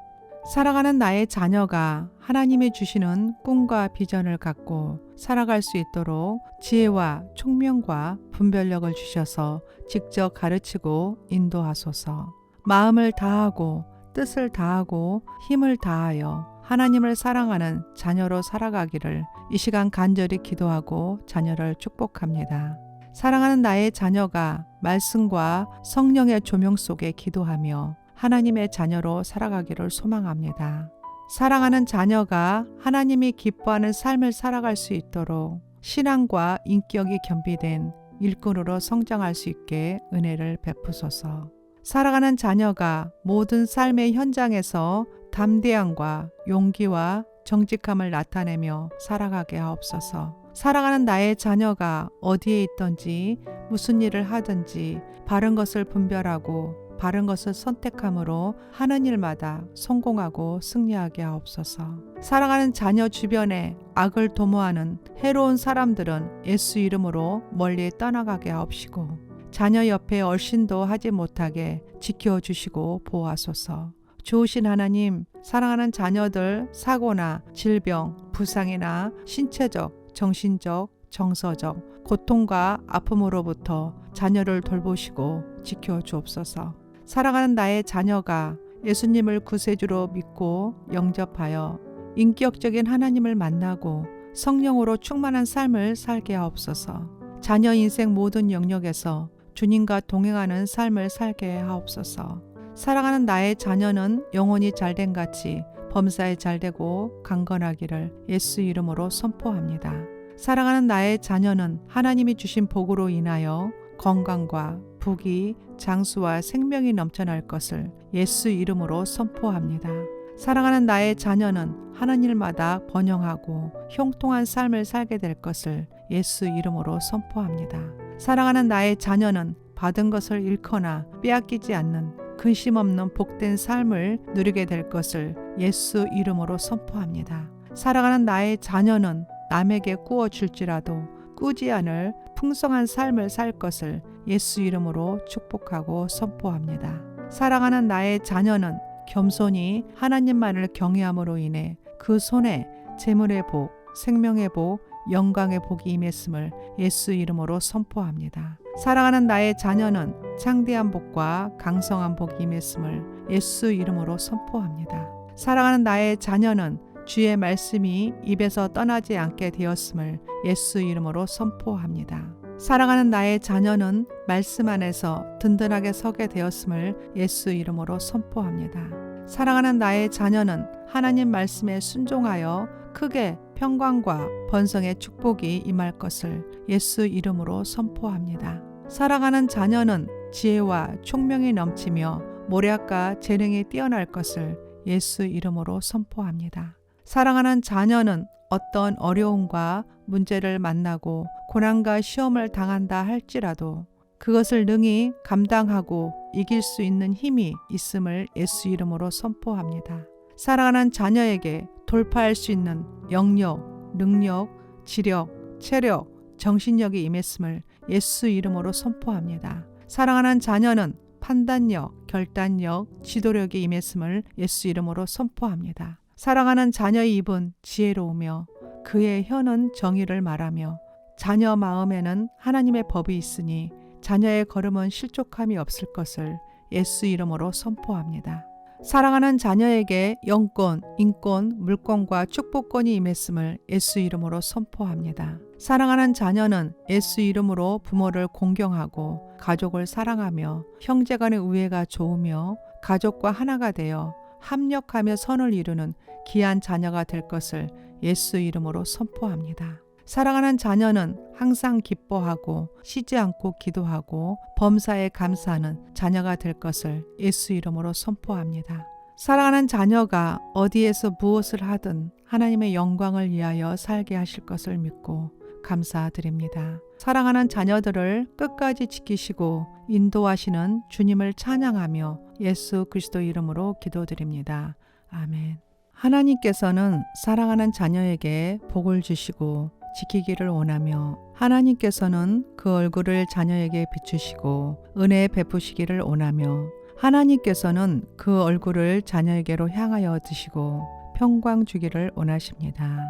사랑하는 나의 자녀가 하나님이 주시는 꿈과 비전을 갖고 살아갈 수 있도록 지혜와 총명과 분별력을 주셔서 직접 가르치고 인도하소서. 마음을 다하고 뜻을 다하고 힘을 다하여 하나님을 사랑하는 자녀로 살아가기를 이 시간 간절히 기도하고 자녀를 축복합니다. 사랑하는 나의 자녀가 말씀과 성령의 조명 속에 기도하며 하나님의 자녀로 살아가기를 소망합니다. 사랑하는 자녀가 하나님이 기뻐하는 삶을 살아갈 수 있도록 신앙과 인격이 겸비된 일꾼으로 성장할 수 있게 은혜를 베푸소서. 사랑하는 자녀가 모든 삶의 현장에서 담대함과 용기와 정직함을 나타내며 살아가게 하옵소서. 사랑하는 나의 자녀가 어디에 있든지 무슨 일을 하든지 바른 것을 분별하고 바른 것을 선택함으로 하는 일마다 성공하고 승리하게 하옵소서. 사랑하는 자녀 주변에 악을 도모하는 해로운 사람들은 예수 이름으로 멀리 떠나가게 하옵시고 자녀 옆에 얼씬도 하지 못하게 지켜주시고 보호하소서. 좋으신 하나님, 사랑하는 자녀들 사고나 질병, 부상이나 신체적, 정신적, 정서적 고통과 아픔으로부터 자녀를 돌보시고 지켜주옵소서. 사랑하는 나의 자녀가 예수님을 구세주로 믿고 영접하여 인격적인 하나님을 만나고 성령으로 충만한 삶을 살게 하옵소서. 자녀 인생 모든 영역에서 주님과 동행하는 삶을 살게 하옵소서. 사랑하는 나의 자녀는 영혼이 잘된 같이 범사에 잘되고 강건하기를 예수 이름으로 선포합니다. 사랑하는 나의 자녀는 하나님이 주신 복으로 인하여 건강과 부귀, 장수와 생명이 넘쳐날 것을 예수 이름으로 선포합니다. 사랑하는 나의 자녀는 하는 일마다 번영하고 형통한 삶을 살게 될 것을 예수 이름으로 선포합니다. 사랑하는 나의 자녀는 받은 것을 잃거나 빼앗기지 않는 근심 없는 복된 삶을 누리게 될 것을 예수 이름으로 선포합니다. 사랑하는 나의 자녀는 남에게 꾸어 줄지라도 꾸지 않을 풍성한 삶을 살 것을 예수 이름으로 축복하고 선포합니다. 사랑하는 나의 자녀는 겸손히 하나님만을 경외함으로 인해 그 손에 재물의 복, 생명의 복, 영광의 복이 임했음을 예수 이름으로 선포합니다. 사랑하는 나의 자녀는 창대한 복과 강성한 복이 임했음을 예수 이름으로 선포합니다. 사랑하는 나의 자녀는 주의 말씀이 입에서 떠나지 않게 되었음을 예수 이름으로 선포합니다. 사랑하는 나의 자녀는 말씀 안에서 든든하게 서게 되었음을 예수 이름으로 선포합니다. 사랑하는 나의 자녀는 하나님 말씀에 순종하여 크게 평강과 번성의 축복이 임할 것을 예수 이름으로 선포합니다. 사랑하는 자녀는 지혜와 총명이 넘치며 모략과 재능이 뛰어날 것을 예수 이름으로 선포합니다. 사랑하는 자녀는 어떤 어려움과 문제를 만나고 고난과 시험을 당한다 할지라도 그것을 능히 감당하고 이길 수 있는 힘이 있음을 예수 이름으로 선포합니다. 사랑하는 자녀에게 돌파할 수 있는 영역, 능력, 지력, 체력, 정신력이 임했음을 예수 이름으로 선포합니다. 사랑하는 자녀는 판단력, 결단력, 지도력이 임했음을 예수 이름으로 선포합니다. 사랑하는 자녀의 입은 지혜로우며 그의 혀는 정의를 말하며 자녀 마음에는 하나님의 법이 있으니 자녀의 걸음은 실족함이 없을 것을 예수 이름으로 선포합니다. 사랑하는 자녀에게 영권, 인권, 물권과 축복권이 임했음을 예수 이름으로 선포합니다. 사랑하는 자녀는 예수 이름으로 부모를 공경하고 가족을 사랑하며 형제간의 우애가 좋으며 가족과 하나가 되어 합력하며 선을 이루는 귀한 자녀가 될 것을 예수 이름으로 선포합니다. 사랑하는 자녀는 항상 기뻐하고 쉬지 않고 기도하고 범사에 감사하는 자녀가 될 것을 예수 이름으로 선포합니다. 사랑하는 자녀가 어디에서 무엇을 하든 하나님의 영광을 위하여 살게 하실 것을 믿고 감사드립니다. 사랑하는 자녀들을 끝까지 지키시고 인도하시는 주님을 찬양하며 예수 그리스도 이름으로 기도드립니다. 아멘. 하나님께서는 사랑하는 자녀에게 복을 주시고 지키기를 원하며 하나님께서는 그 얼굴을 자녀에게 비추시고 은혜 베푸시기를 원하며 하나님께서는 그 얼굴을 자녀에게로 향하여 드시고 평강 주기를 원하십니다.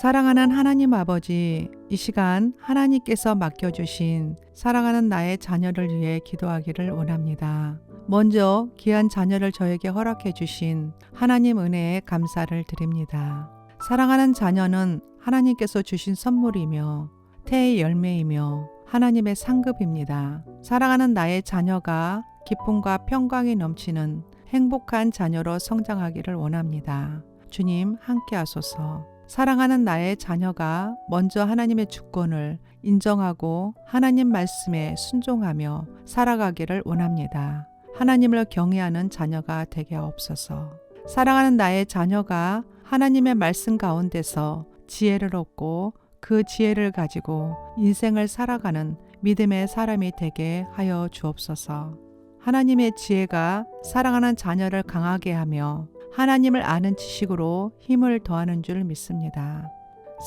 사랑하는 하나님 아버지, 이 시간 하나님께서 맡겨주신 사랑하는 나의 자녀를 위해 기도하기를 원합니다. 먼저 귀한 자녀를 저에게 허락해 주신 하나님 은혜에 감사를 드립니다. 사랑하는 자녀는 하나님께서 주신 선물이며 태의 열매이며 하나님의 상급입니다. 사랑하는 나의 자녀가 기쁨과 평강이 넘치는 행복한 자녀로 성장하기를 원합니다. 주님 함께 하소서. 사랑하는 나의 자녀가 먼저 하나님의 주권을 인정하고 하나님 말씀에 순종하며 살아가기를 원합니다. 하나님을 경외하는 자녀가 되게 하옵소서. 사랑하는 나의 자녀가 하나님의 말씀 가운데서 지혜를 얻고 그 지혜를 가지고 인생을 살아가는 믿음의 사람이 되게 하여 주옵소서. 하나님의 지혜가 사랑하는 자녀를 강하게 하며 하나님을 아는 지식으로 힘을 더하는 줄 믿습니다.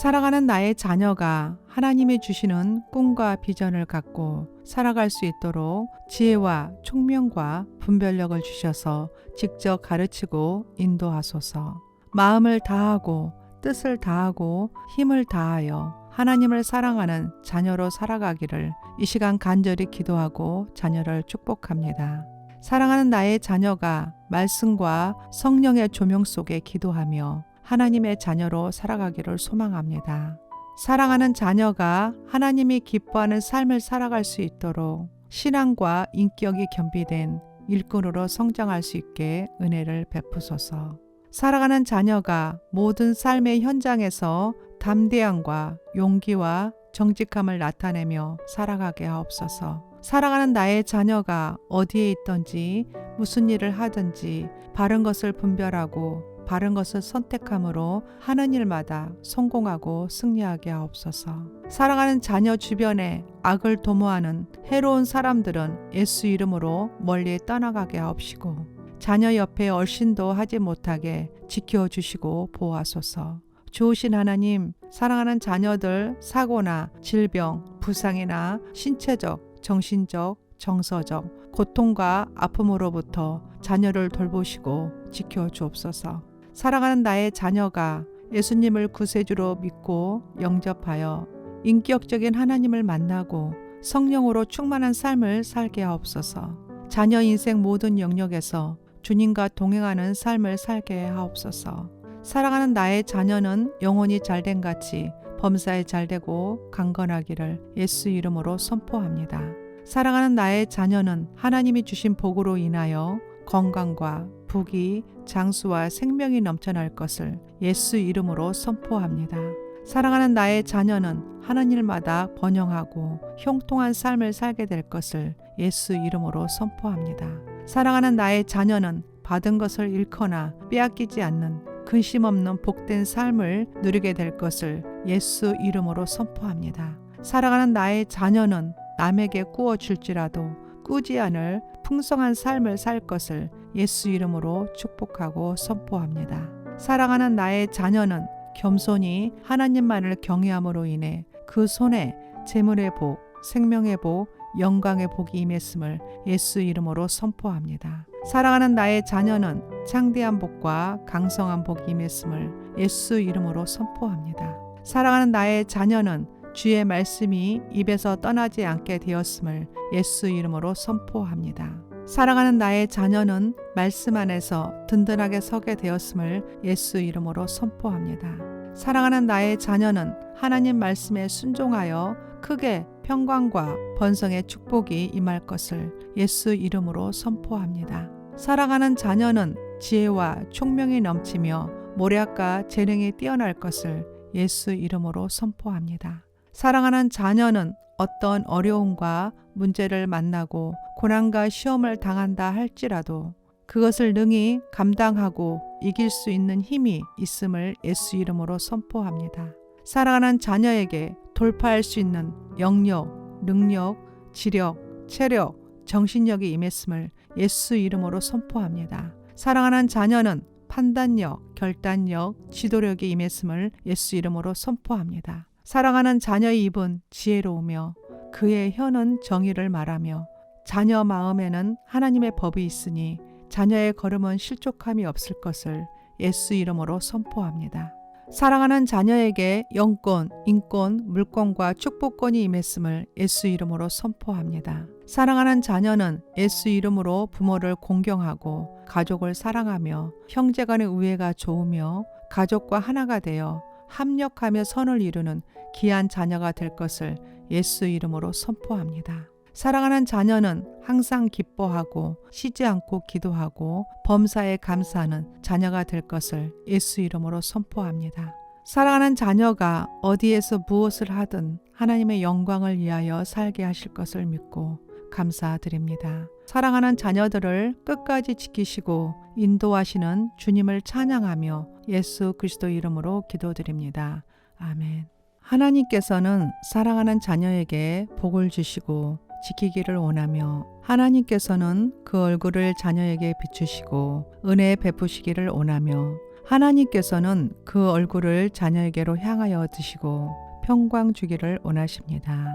사랑하는 나의 자녀가 하나님이 주시는 꿈과 비전을 갖고 살아갈 수 있도록 지혜와 총명과 분별력을 주셔서 직접 가르치고 인도하소서. 마음을 다하고 뜻을 다하고 힘을 다하여 하나님을 사랑하는 자녀로 살아가기를 이 시간 간절히 기도하고 자녀를 축복합니다. 사랑하는 나의 자녀가 말씀과 성령의 조명 속에 기도하며 하나님의 자녀로 살아가기를 소망합니다. 사랑하는 자녀가 하나님이 기뻐하는 삶을 살아갈 수 있도록 신앙과 인격이 겸비된 일꾼으로 성장할 수 있게 은혜를 베푸소서. 살아가는 자녀가 모든 삶의 현장에서 담대함과 용기와 정직함을 나타내며 살아가게 하옵소서. 살아가는 나의 자녀가 어디에 있든지 무슨 일을 하든지 바른 것을 분별하고 바른 것을 선택함으로 하는 일마다 성공하고 승리하게 하옵소서. 사랑하는 자녀 주변에 악을 도모하는 해로운 사람들은 예수 이름으로 멀리 떠나가게 하옵시고 자녀 옆에 얼씬도 하지 못하게 지켜주시고 보호하소서. 좋으신 하나님, 사랑하는 자녀들 사고나 질병, 부상이나 신체적, 정신적, 정서적 고통과 아픔으로부터 자녀를 돌보시고 지켜주옵소서. 사랑하는 나의 자녀가 예수님을 구세주로 믿고 영접하여 인격적인 하나님을 만나고 성령으로 충만한 삶을 살게 하옵소서. 자녀 인생 모든 영역에서 주님과 동행하는 삶을 살게 하옵소서. 사랑하는 나의 자녀는 영혼이 잘된 같이 범사에 잘되고 강건하기를 예수 이름으로 선포합니다. 사랑하는 나의 자녀는 하나님이 주신 복으로 인하여 건강과 부귀, 장수와 생명이 넘쳐날 것을 예수 이름으로 선포합니다. 사랑하는 나의 자녀는 하는 일마다 번영하고 형통한 삶을 살게 될 것을 예수 이름으로 선포합니다. 사랑하는 나의 자녀는 받은 것을 잃거나 빼앗기지 않는 근심 없는 복된 삶을 누리게 될 것을 예수 이름으로 선포합니다. 사랑하는 나의 자녀는 남에게 꾸어줄지라도 꾸지 않을 풍성한 삶을 살 것을 예수 이름으로 축복하고 선포합니다. 사랑하는 나의 자녀는 겸손히 하나님만을 경외함으로 인해 그 손에 재물의 복, 생명의 복, 영광의 복이 임했음을 예수 이름으로 선포합니다. 사랑하는 나의 자녀는 창대한 복과 강성한 복이 임했음을 예수 이름으로 선포합니다. 사랑하는 나의 자녀는 주의 말씀이 입에서 떠나지 않게 되었음을 예수 이름으로 선포합니다. 사랑하는 나의 자녀는 말씀 안에서 든든하게 서게 되었음을 예수 이름으로 선포합니다. 사랑하는 나의 자녀는 하나님 말씀에 순종하여 크게 평강과 번성의 축복이 임할 것을 예수 이름으로 선포합니다. 사랑하는 자녀는 지혜와 총명이 넘치며 모략과 재능이 뛰어날 것을 예수 이름으로 선포합니다. 사랑하는 자녀는 어떤 어려움과 문제를 만나고 고난과 시험을 당한다 할지라도 그것을 능히 감당하고 이길 수 있는 힘이 있음을 예수 이름으로 선포합니다. 사랑하는 자녀에게 돌파할 수 있는 영역, 능력, 지력, 체력, 정신력이 임했음을 예수 이름으로 선포합니다. 사랑하는 자녀는 판단력, 결단력, 지도력이 임했음을 예수 이름으로 선포합니다. 사랑하는 자녀의 입은 지혜로우며 그의 혀는 정의를 말하며 자녀 마음에는 하나님의 법이 있으니 자녀의 걸음은 실족함이 없을 것을 예수 이름으로 선포합니다. 사랑하는 자녀에게 영권, 인권, 물권과 축복권이 임했음을 예수 이름으로 선포합니다. 사랑하는 자녀는 예수 이름으로 부모를 공경하고 가족을 사랑하며 형제간의 우애가 좋으며 가족과 하나가 되어 합력하며 선을 이루는 귀한 자녀가 될 것을 예수 이름으로 선포합니다. 사랑하는 자녀는 항상 기뻐하고 쉬지 않고 기도하고 범사에 감사하는 자녀가 될 것을 예수 이름으로 선포합니다. 사랑하는 자녀가 어디에서 무엇을 하든 하나님의 영광을 위하여 살게 하실 것을 믿고 감사드립니다. 사랑하는 자녀들을 끝까지 지키시고 인도하시는 주님을 찬양하며 예수 그리스도 이름으로 기도드립니다. 아멘. 하나님께서는 사랑하는 자녀에게 복을 주시고 지키기를 원하며 하나님께서는 그 얼굴을 자녀에게 비추시고 은혜 베푸시기를 원하며 하나님께서는 그 얼굴을 자녀에게로 향하여 드시고 평강 주기를 원하십니다.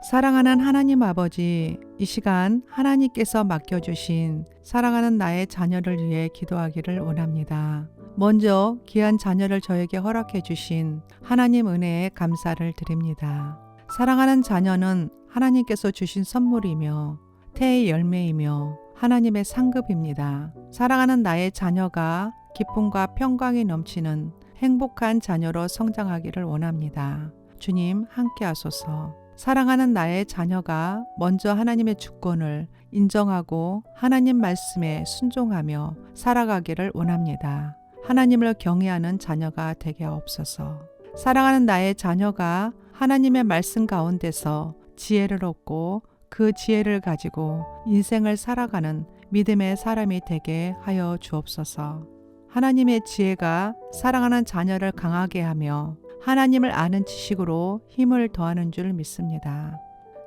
사랑하는 하나님 아버지, 이 시간 하나님께서 맡겨주신 사랑하는 나의 자녀를 위해 기도하기를 원합니다. 먼저 귀한 자녀를 저에게 허락해 주신 하나님 은혜에 감사를 드립니다. 사랑하는 자녀는 하나님께서 주신 선물이며 태의 열매이며 하나님의 상급입니다. 사랑하는 나의 자녀가 기쁨과 평강이 넘치는 행복한 자녀로 성장하기를 원합니다. 주님 함께 하소서. 사랑하는 나의 자녀가 먼저 하나님의 주권을 인정하고 하나님 말씀에 순종하며 살아가기를 원합니다. 하나님을 경외하는 자녀가 되게 하옵소서. 사랑하는 나의 자녀가 하나님의 말씀 가운데서 지혜를 얻고 그 지혜를 가지고 인생을 살아가는 믿음의 사람이 되게 하여 주옵소서. 하나님의 지혜가 사랑하는 자녀를 강하게 하며 하나님을 아는 지식으로 힘을 더하는 줄 믿습니다.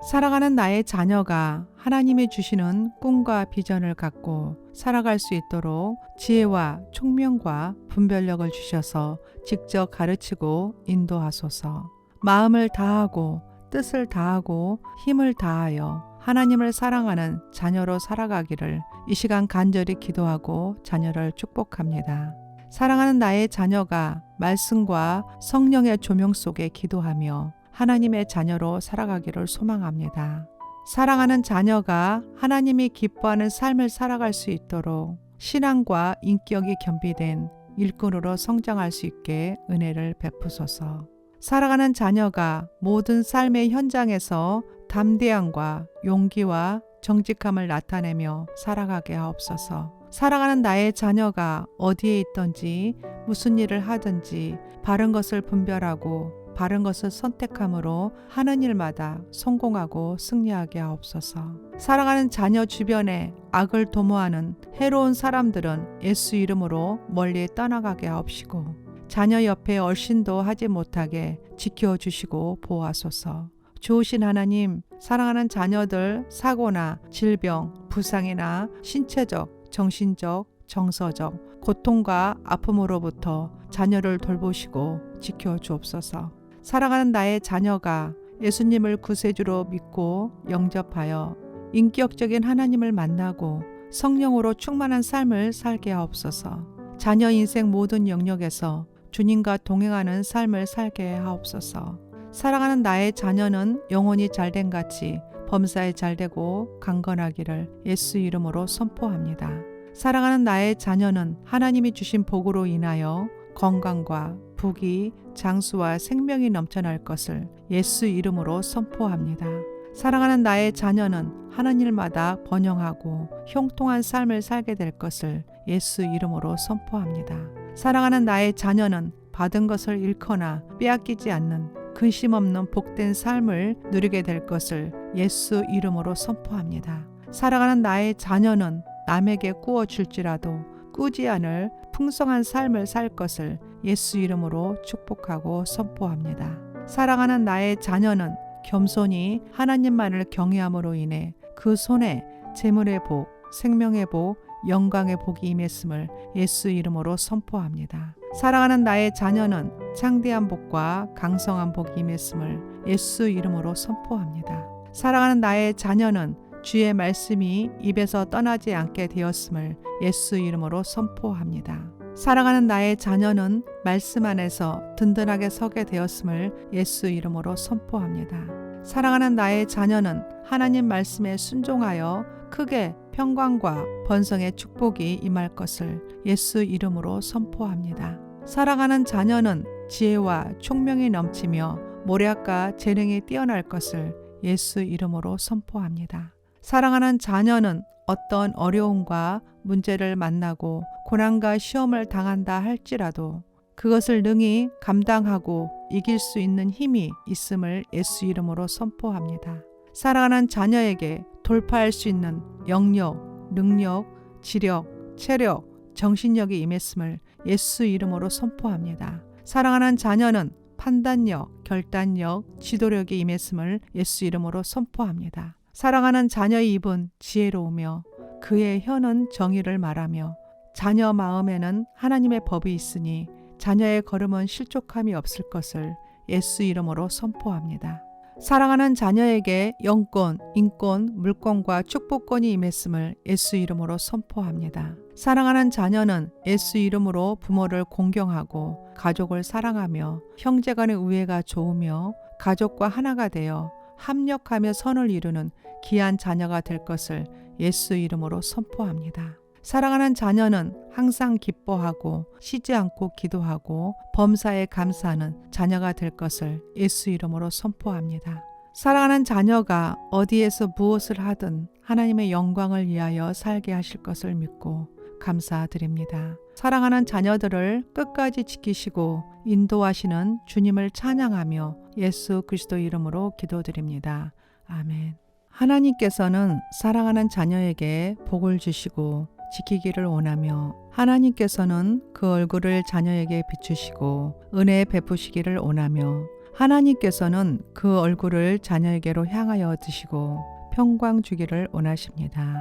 사랑하는 나의 자녀가 하나님이 주시는 꿈과 비전을 갖고 살아갈 수 있도록 지혜와 총명과 분별력을 주셔서 직접 가르치고 인도하소서. 마음을 다하고 뜻을 다하고 힘을 다하여 하나님을 사랑하는 자녀로 살아가기를 이 시간 간절히 기도하고 자녀를 축복합니다. 사랑하는 나의 자녀가 말씀과 성령의 조명 속에 기도하며 하나님의 자녀로 살아가기를 소망합니다. 사랑하는 자녀가 하나님이 기뻐하는 삶을 살아갈 수 있도록 신앙과 인격이 겸비된 일꾼으로 성장할 수 있게 은혜를 베푸소서. 살아가는 자녀가 모든 삶의 현장에서 담대함과 용기와 정직함을 나타내며 살아가게 하옵소서. 살아가는 나의 자녀가 어디에 있든지 무슨 일을 하든지 바른 것을 분별하고 바른 것을 선택함으로 하는 일마다 성공하고 승리하게 하옵소서. 사랑하는 자녀 주변에 악을 도모하는 해로운 사람들은 예수 이름으로 멀리 떠나가게 하옵시고 자녀 옆에 얼씬도 하지 못하게 지켜주시고 보호하소서. 좋으신 하나님, 사랑하는 자녀들 사고나 질병, 부상이나 신체적, 정신적, 정서적 고통과 아픔으로부터 자녀를 돌보시고 지켜주옵소서. 사랑하는 나의 자녀가 예수님을 구세주로 믿고 영접하여 인격적인 하나님을 만나고 성령으로 충만한 삶을 살게 하옵소서. 자녀 인생 모든 영역에서 주님과 동행하는 삶을 살게 하옵소서. 사랑하는 나의 자녀는 영혼이 잘된 같이 범사에 잘되고 강건하기를 예수 이름으로 선포합니다. 사랑하는 나의 자녀는 하나님이 주신 복으로 인하여 건강과 부귀, 장수와 생명이 넘쳐날 것을 예수 이름으로 선포합니다. 사랑하는 나의 자녀는 하는 일마다 번영하고 형통한 삶을 살게 될 것을 예수 이름으로 선포합니다. 사랑하는 나의 자녀는 받은 것을 잃거나 빼앗기지 않는 근심 없는 복된 삶을 누리게 될 것을 예수 이름으로 선포합니다. 사랑하는 나의 자녀는 남에게 꾸어 줄지라도 꾸지 않을 풍성한 삶을 살 것을 예수 이름으로 축복하고 선포합니다. 사랑하는 나의 자녀는 겸손히 하나님만을 경외함으로 인해 그 손에 재물의 복, 생명의 복, 영광의 복이 임했음을 예수 이름으로 선포합니다. 사랑하는 나의 자녀는 창대한 복과 강성한 복이 임했음을 예수 이름으로 선포합니다. 사랑하는 나의 자녀는 주의 말씀이 입에서 떠나지 않게 되었음을 예수 이름으로 선포합니다. 사랑하는 나의 자녀는 말씀 안에서 든든하게 서게 되었음을 예수 이름으로 선포합니다. 사랑하는 나의 자녀는 하나님 말씀에 순종하여 크게 평강과 번성의 축복이 임할 것을 예수 이름으로 선포합니다. 사랑하는 자녀는 지혜와 총명이 넘치며 모략과 재능이 뛰어날 것을 예수 이름으로 선포합니다. 사랑하는 자녀는 어떤 어려움과 문제를 만나고 고난과 시험을 당한다 할지라도 그것을 능히 감당하고 이길 수 있는 힘이 있음을 예수 이름으로 선포합니다. 사랑하는 자녀에게 돌파할 수 있는 영역, 능력, 지력, 체력, 정신력이 임했음을 예수 이름으로 선포합니다. 사랑하는 자녀는 판단력, 결단력, 지도력이 임했음을 예수 이름으로 선포합니다. 사랑하는 자녀의 입은 지혜로우며 그의 혀는 정의를 말하며 자녀 마음에는 하나님의 법이 있으니 자녀의 걸음은 실족함이 없을 것을 예수 이름으로 선포합니다. 사랑하는 자녀에게 영권, 인권, 물권과 축복권이 임했음을 예수 이름으로 선포합니다. 사랑하는 자녀는 예수 이름으로 부모를 공경하고 가족을 사랑하며 형제간의 우애가 좋으며 가족과 하나가 되어 합력하며 선을 이루는 귀한 자녀가 될 것을 예수 이름으로 선포합니다. 사랑하는 자녀는 항상 기뻐하고 쉬지 않고 기도하고 범사에 감사하는 자녀가 될 것을 예수 이름으로 선포합니다. 사랑하는 자녀가 어디에서 무엇을 하든 하나님의 영광을 위하여 살게 하실 것을 믿고 감사드립니다. 사랑하는 자녀들을 끝까지 지키시고 인도하시는 주님을 찬양하며 예수 그리스도 이름으로 기도드립니다. 아멘. 하나님께서는 사랑하는 자녀에게 복을 주시고 지키기를 원하며 하나님께서는 그 얼굴을 자녀에게 비추시고 은혜 베푸시기를 원하며 하나님께서는 그 얼굴을 자녀에게로 향하여 드시고 평강 주기를 원하십니다.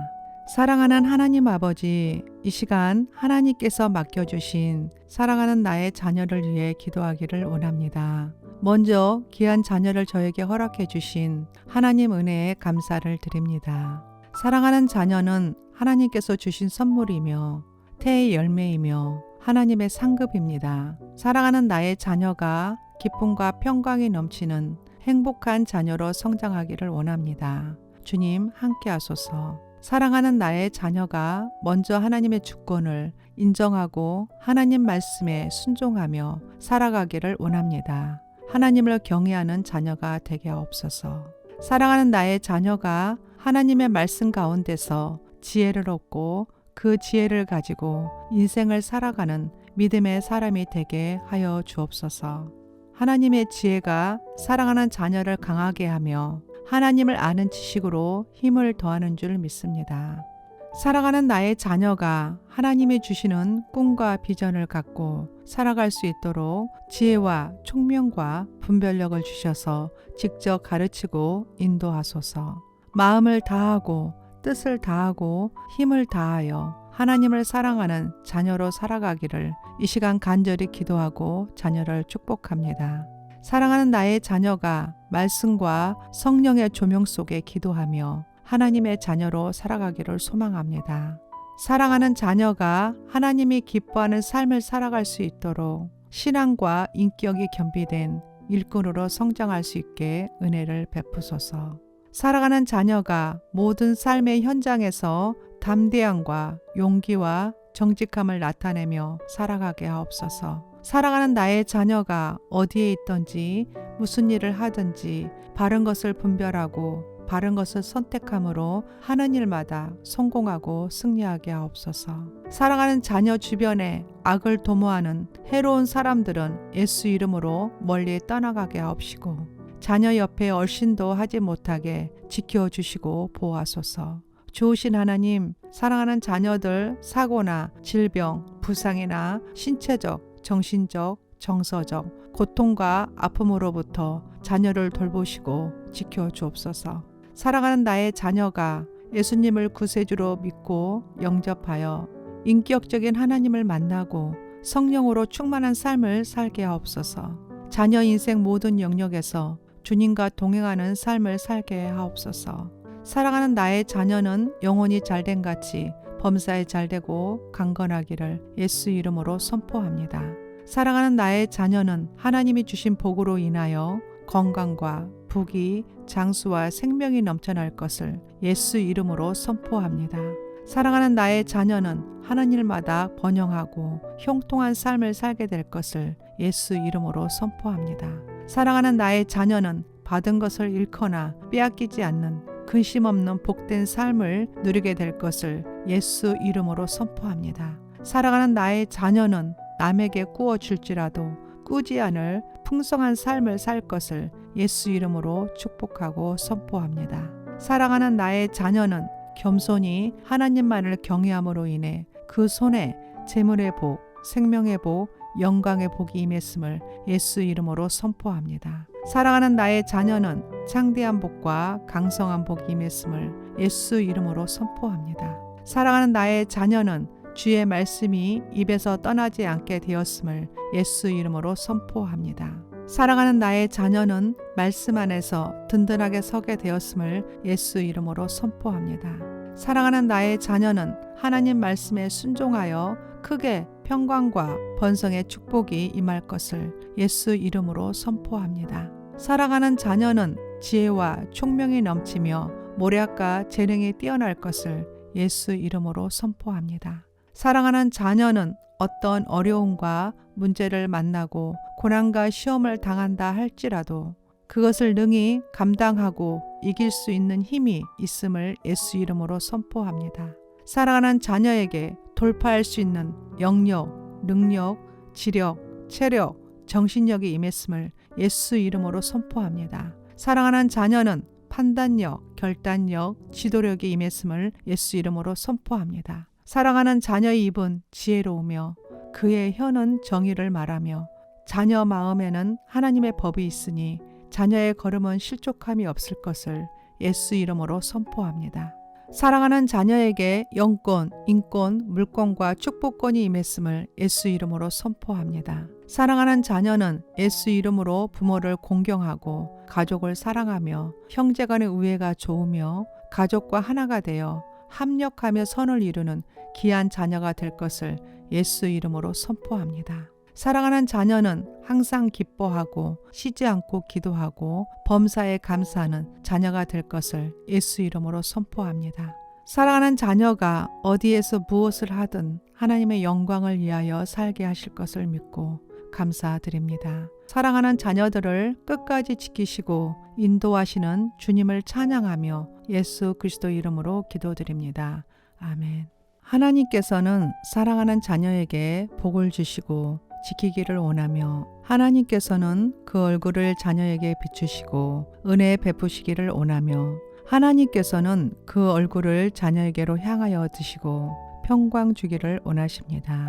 사랑하는 하나님 아버지, 이 시간 하나님께서 맡겨주신 사랑하는 나의 자녀를 위해 기도하기를 원합니다. 먼저 귀한 자녀를 저에게 허락해 주신 하나님 은혜에 감사를 드립니다. 사랑하는 자녀는 하나님께서 주신 선물이며 태의 열매이며 하나님의 상급입니다. 사랑하는 나의 자녀가 기쁨과 평강이 넘치는 행복한 자녀로 성장하기를 원합니다. 주님 함께 하소서. 사랑하는 나의 자녀가 먼저 하나님의 주권을 인정하고 하나님 말씀에 순종하며 살아가기를 원합니다. 하나님을 경외하는 자녀가 되게 하옵소서. 사랑하는 나의 자녀가 하나님의 말씀 가운데서 지혜를 얻고 그 지혜를 가지고 인생을 살아가는 믿음의 사람이 되게 하여 주옵소서. 하나님의 지혜가 사랑하는 자녀를 강하게 하며 하나님을 아는 지식으로 힘을 더하는 줄 믿습니다. 사랑하는 나의 자녀가 하나님이 주시는 꿈과 비전을 갖고 살아갈 수 있도록 지혜와 총명과 분별력을 주셔서 직접 가르치고 인도하소서. 마음을 다하고 뜻을 다하고 힘을 다하여 하나님을 사랑하는 자녀로 살아가기를 이 시간 간절히 기도하고 자녀를 축복합니다. 사랑하는 나의 자녀가 말씀과 성령의 조명 속에 기도하며 하나님의 자녀로 살아가기를 소망합니다. 사랑하는 자녀가 하나님이 기뻐하는 삶을 살아갈 수 있도록 신앙과 인격이 겸비된 일꾼으로 성장할 수 있게 은혜를 베푸소서. 살아가는 자녀가 모든 삶의 현장에서 담대함과 용기와 정직함을 나타내며 살아가게 하옵소서. 살아가는 나의 자녀가 어디에 있든지 무슨 일을 하든지 바른 것을 분별하고 바른 것을 선택함으로 하는 일마다 성공하고 승리하게 하옵소서. 살아가는 자녀 주변에 악을 도모하는 해로운 사람들은 예수 이름으로 멀리 떠나가게 하옵시고 자녀 옆에 얼씬도 하지 못하게 지켜주시고 보호하소서. 좋으신 하나님, 사랑하는 자녀들 사고나 질병, 부상이나 신체적, 정신적, 정서적 고통과 아픔으로부터 자녀를 돌보시고 지켜주옵소서. 사랑하는 나의 자녀가 예수님을 구세주로 믿고 영접하여 인격적인 하나님을 만나고 성령으로 충만한 삶을 살게 하옵소서. 자녀 인생 모든 영역에서 주님과 동행하는 삶을 살게 하옵소서. 사랑하는 나의 자녀는 영혼이 잘된 같이 범사에 잘되고 강건하기를 예수 이름으로 선포합니다. 사랑하는 나의 자녀는 하나님이 주신 복으로 인하여 건강과 부귀, 장수와 생명이 넘쳐날 것을 예수 이름으로 선포합니다. 사랑하는 나의 자녀는 하는 일마다 번영하고 형통한 삶을 살게 될 것을 예수 이름으로 선포합니다. 사랑하는 나의 자녀는 받은 것을 잃거나 빼앗기지 않는 근심 없는 복된 삶을 누리게 될 것을 예수 이름으로 선포합니다. 사랑하는 나의 자녀는 남에게 꾸어 줄지라도 꾸지 않을 풍성한 삶을 살 것을 예수 이름으로 축복하고 선포합니다. 사랑하는 나의 자녀는 겸손히 하나님만을 경외함으로 인해 그 손에 재물의 복, 생명의 복, 영광의 복이 임했음을 예수 이름으로 선포합니다. 사랑하는 나의 자녀는 창대한 복과 강성한 복이 임했음을 예수 이름으로 선포합니다. 사랑하는 나의 자녀는 주의 말씀이 입에서 떠나지 않게 되었음을 예수 이름으로 선포합니다. 사랑하는 나의 자녀는 말씀 안에서 든든하게 서게 되었음을 예수 이름으로 선포합니다. 사랑하는 나의 자녀는 하나님 말씀에 순종하여 크게 평강과 번성의 축복이 임할 것을 예수 이름으로 선포합니다. 사랑하는 자녀는 지혜와 총명이 넘치며 모략과 재능이 뛰어날 것을 예수 이름으로 선포합니다. 사랑하는 자녀는 어떤 어려움과 문제를 만나고 고난과 시험을 당한다 할지라도 그것을 능히 감당하고 이길 수 있는 힘이 있음을 예수 이름으로 선포합니다. 사랑하는 자녀에게 돌파할 수 있는 영역, 능력, 지력, 체력, 정신력이 임했음을 예수 이름으로 선포합니다. 사랑하는 자녀는 판단력, 결단력, 지도력이 임했음을 예수 이름으로 선포합니다. 사랑하는 자녀의 입은 지혜로우며 그의 혀는 정의를 말하며 자녀 마음에는 하나님의 법이 있으니 자녀의 걸음은 실족함이 없을 것을 예수 이름으로 선포합니다. 사랑하는 자녀에게 영권, 인권, 물권과 축복권이 임했음을 예수 이름으로 선포합니다. 사랑하는 자녀는 예수 이름으로 부모를 공경하고 가족을 사랑하며 형제간의 우애가 좋으며 가족과 하나가 되어 합력하며 선을 이루는 귀한 자녀가 될 것을 예수 이름으로 선포합니다. 사랑하는 자녀는 항상 기뻐하고 쉬지 않고 기도하고 범사에 감사하는 자녀가 될 것을 예수 이름으로 선포합니다. 사랑하는 자녀가 어디에서 무엇을 하든 하나님의 영광을 위하여 살게 하실 것을 믿고 감사드립니다. 사랑하는 자녀들을 끝까지 지키시고 인도하시는 주님을 찬양하며 예수 그리스도 이름으로 기도드립니다. 아멘. 하나님께서는 사랑하는 자녀에게 복을 주시고 지키기를 원하며 하나님께서는 그 얼굴을 자녀에게 비추시고 은혜 베푸시기를 원하며 하나님께서는 그 얼굴을 자녀에게로 향하여 드시고 평강 주기를 원하십니다.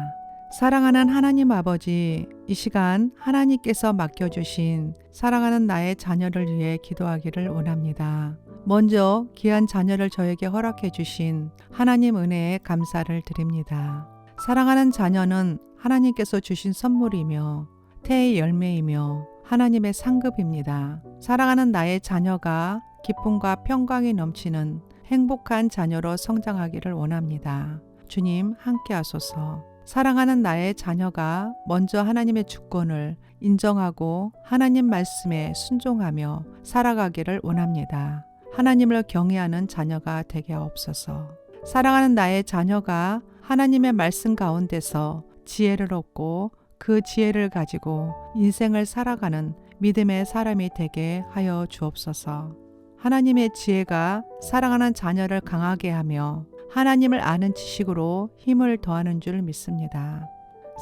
사랑하는 하나님 아버지, 이 시간 하나님께서 맡겨주신 사랑하는 나의 자녀를 위해 기도하기를 원합니다. 먼저 귀한 자녀를 저에게 허락해 주신 하나님 은혜에 감사를 드립니다. 사랑하는 자녀는 하나님께서 주신 선물이며 태의 열매이며 하나님의 상급입니다. 사랑하는 나의 자녀가 기쁨과 평강이 넘치는 행복한 자녀로 성장하기를 원합니다. 주님 함께 하소서. 사랑하는 나의 자녀가 먼저 하나님의 주권을 인정하고 하나님 말씀에 순종하며 살아가기를 원합니다. 하나님을 경외하는 자녀가 되게 하옵소서. 사랑하는 나의 자녀가 하나님의 말씀 가운데서 지혜를 얻고 그 지혜를 가지고 인생을 살아가는 믿음의 사람이 되게 하여 주옵소서. 하나님의 지혜가 사랑하는 자녀를 강하게 하며 하나님을 아는 지식으로 힘을 더하는 줄 믿습니다.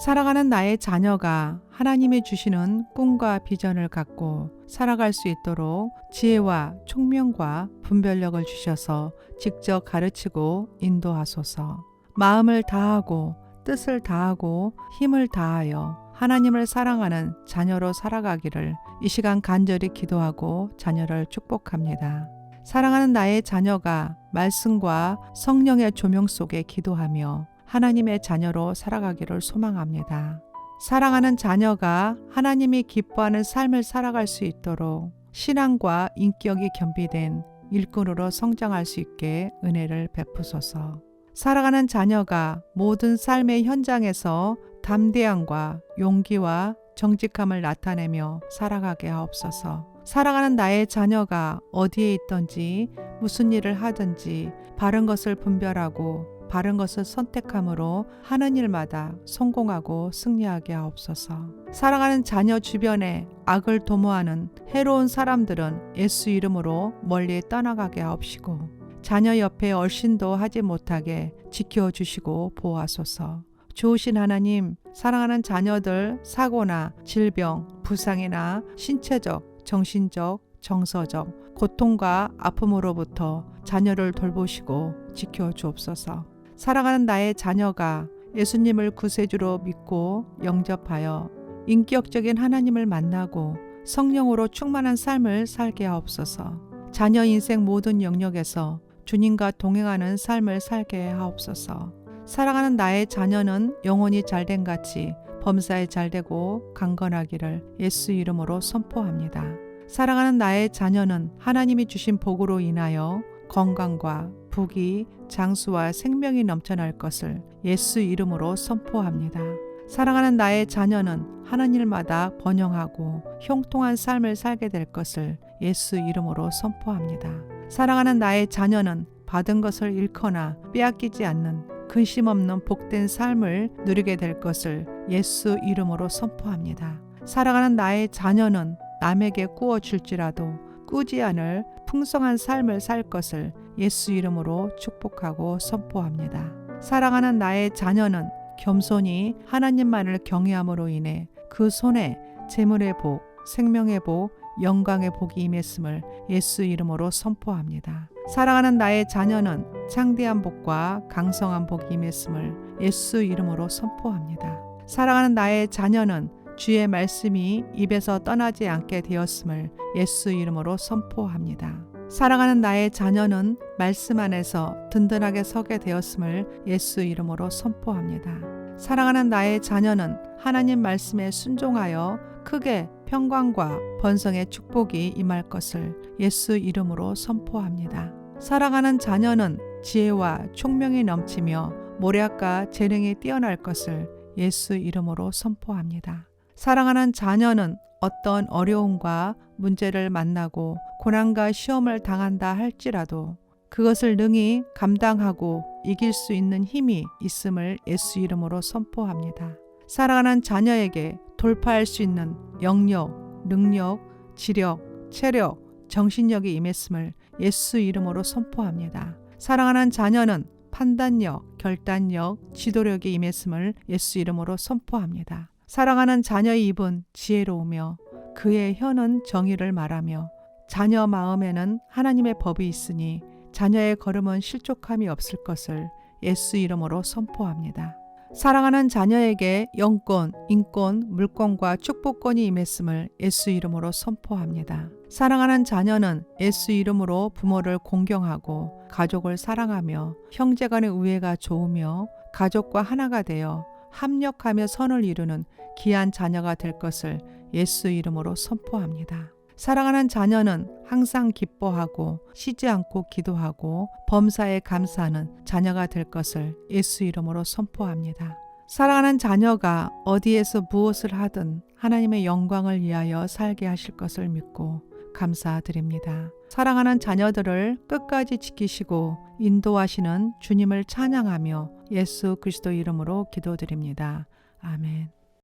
사랑하는 나의 자녀가 하나님이 주시는 꿈과 비전을 갖고 살아갈 수 있도록 지혜와 총명과 분별력을 주셔서 직접 가르치고 인도하소서. 마음을 다하고 뜻을 다하고 힘을 다하여 하나님을 사랑하는 자녀로 살아가기를 이 시간 간절히 기도하고 자녀를 축복합니다. 사랑하는 나의 자녀가 말씀과 성령의 조명 속에 기도하며 하나님의 자녀로 살아가기를 소망합니다. 사랑하는 자녀가 하나님이 기뻐하는 삶을 살아갈 수 있도록 신앙과 인격이 겸비된 일꾼으로 성장할 수 있게 은혜를 베푸소서. 살아가는 자녀가 모든 삶의 현장에서 담대함과 용기와 정직함을 나타내며 살아가게 하옵소서. 사랑하는 나의 자녀가 어디에 있든지 무슨 일을 하든지 바른 것을 분별하고 바른 것을 선택함으로 하는 일마다 성공하고 승리하게 하옵소서. 사랑하는 자녀 주변에 악을 도모하는 해로운 사람들은 예수 이름으로 멀리 떠나가게 하옵시고 자녀 옆에 얼씬도 하지 못하게 지켜주시고 보호하소서. 좋으신 하나님, 사랑하는 자녀들 사고나 질병, 부상이나 신체적, 정신적, 정서적 고통과 아픔으로부터 자녀를 돌보시고 지켜주옵소서. 사랑하는 나의 자녀가 예수님을 구세주로 믿고 영접하여 인격적인 하나님을 만나고 성령으로 충만한 삶을 살게 하옵소서. 자녀 인생 모든 영역에서 주님과 동행하는 삶을 살게 하옵소서. 사랑하는 나의 자녀는 영혼이 잘된 같이 범사에 잘되고 강건하기를 예수 이름으로 선포합니다. 사랑하는 나의 자녀는 하나님이 주신 복으로 인하여 건강과 부귀, 장수와 생명이 넘쳐날 것을 예수 이름으로 선포합니다. 사랑하는 나의 자녀는 하는 일마다 번영하고 형통한 삶을 살게 될 것을 예수 이름으로 선포합니다. 사랑하는 나의 자녀는 받은 것을 잃거나 빼앗기지 않는 근심 없는 복된 삶을 누리게 될 것을 예수 이름으로 선포합니다. 사랑하는 나의 자녀는 남에게 꾸어줄지라도 꾸지 않을 풍성한 삶을 살 것을 예수 이름으로 축복하고 선포합니다. 사랑하는 나의 자녀는 겸손히 하나님만을 경외함으로 인해 그 손에 재물의 복, 생명의 복, 영광의 복이 임했음을 예수 이름으로 선포합니다. 사랑하는 나의 자녀는 창대한 복과 강성한 복이 임했음을 예수 이름으로 선포합니다. 사랑하는 나의 자녀는 주의 말씀이 입에서 떠나지 않게 되었음을 예수 이름으로 선포합니다. 사랑하는 나의 자녀는 말씀 안에서 든든하게 서게 되었음을 예수 이름으로 선포합니다. 사랑하는 나의 자녀는 하나님 말씀에 순종하여 크게 평강과 번성의 축복이 임할 것을 예수 이름으로 선포합니다. 사랑하는 자녀는 지혜와 총명이 넘치며 모략과 재능이 뛰어날 것을 예수 이름으로 선포합니다. 사랑하는 자녀는 어떤 어려움과 문제를 만나고 고난과 시험을 당한다 할지라도 그것을 능히 감당하고 이길 수 있는 힘이 있음을 예수 이름으로 선포합니다. 사랑하는 자녀에게 돌파할 수 있는 영역, 능력, 지력, 체력, 정신력이 임했음을 예수 이름으로 선포합니다. 사랑하는 자녀는 판단력, 결단력, 지도력이 임했음을 예수 이름으로 선포합니다. 사랑하는 자녀의 입은 지혜로우며 그의 혀는 정의를 말하며 자녀 마음에는 하나님의 법이 있으니 자녀의 걸음은 실족함이 없을 것을 예수 이름으로 선포합니다. 사랑하는 자녀에게 영권, 인권, 물권과 축복권이 임했음을 예수 이름으로 선포합니다. 사랑하는 자녀는 예수 이름으로 부모를 공경하고 가족을 사랑하며 형제간의 우애가 좋으며 가족과 하나가 되어 합력하며 선을 이루는 귀한 자녀가 될 것을 예수 이름으로 선포합니다. 사랑하는 자녀는 항상 기뻐하고 쉬지 않고 기도하고 범사에 감사하는 자녀가 될 것을 예수 이름으로 선포합니다. 사랑하는 자녀가 어디에서 무엇을 하든 하나님의 영광을 위하여 살게 하실 것을 믿고 감사드립니다. 사랑하는 자녀들을 끝까지 지키시고 인도하시는 주님을 찬양하며 예수 그리스도 이름으로 기도드립니다. 아멘.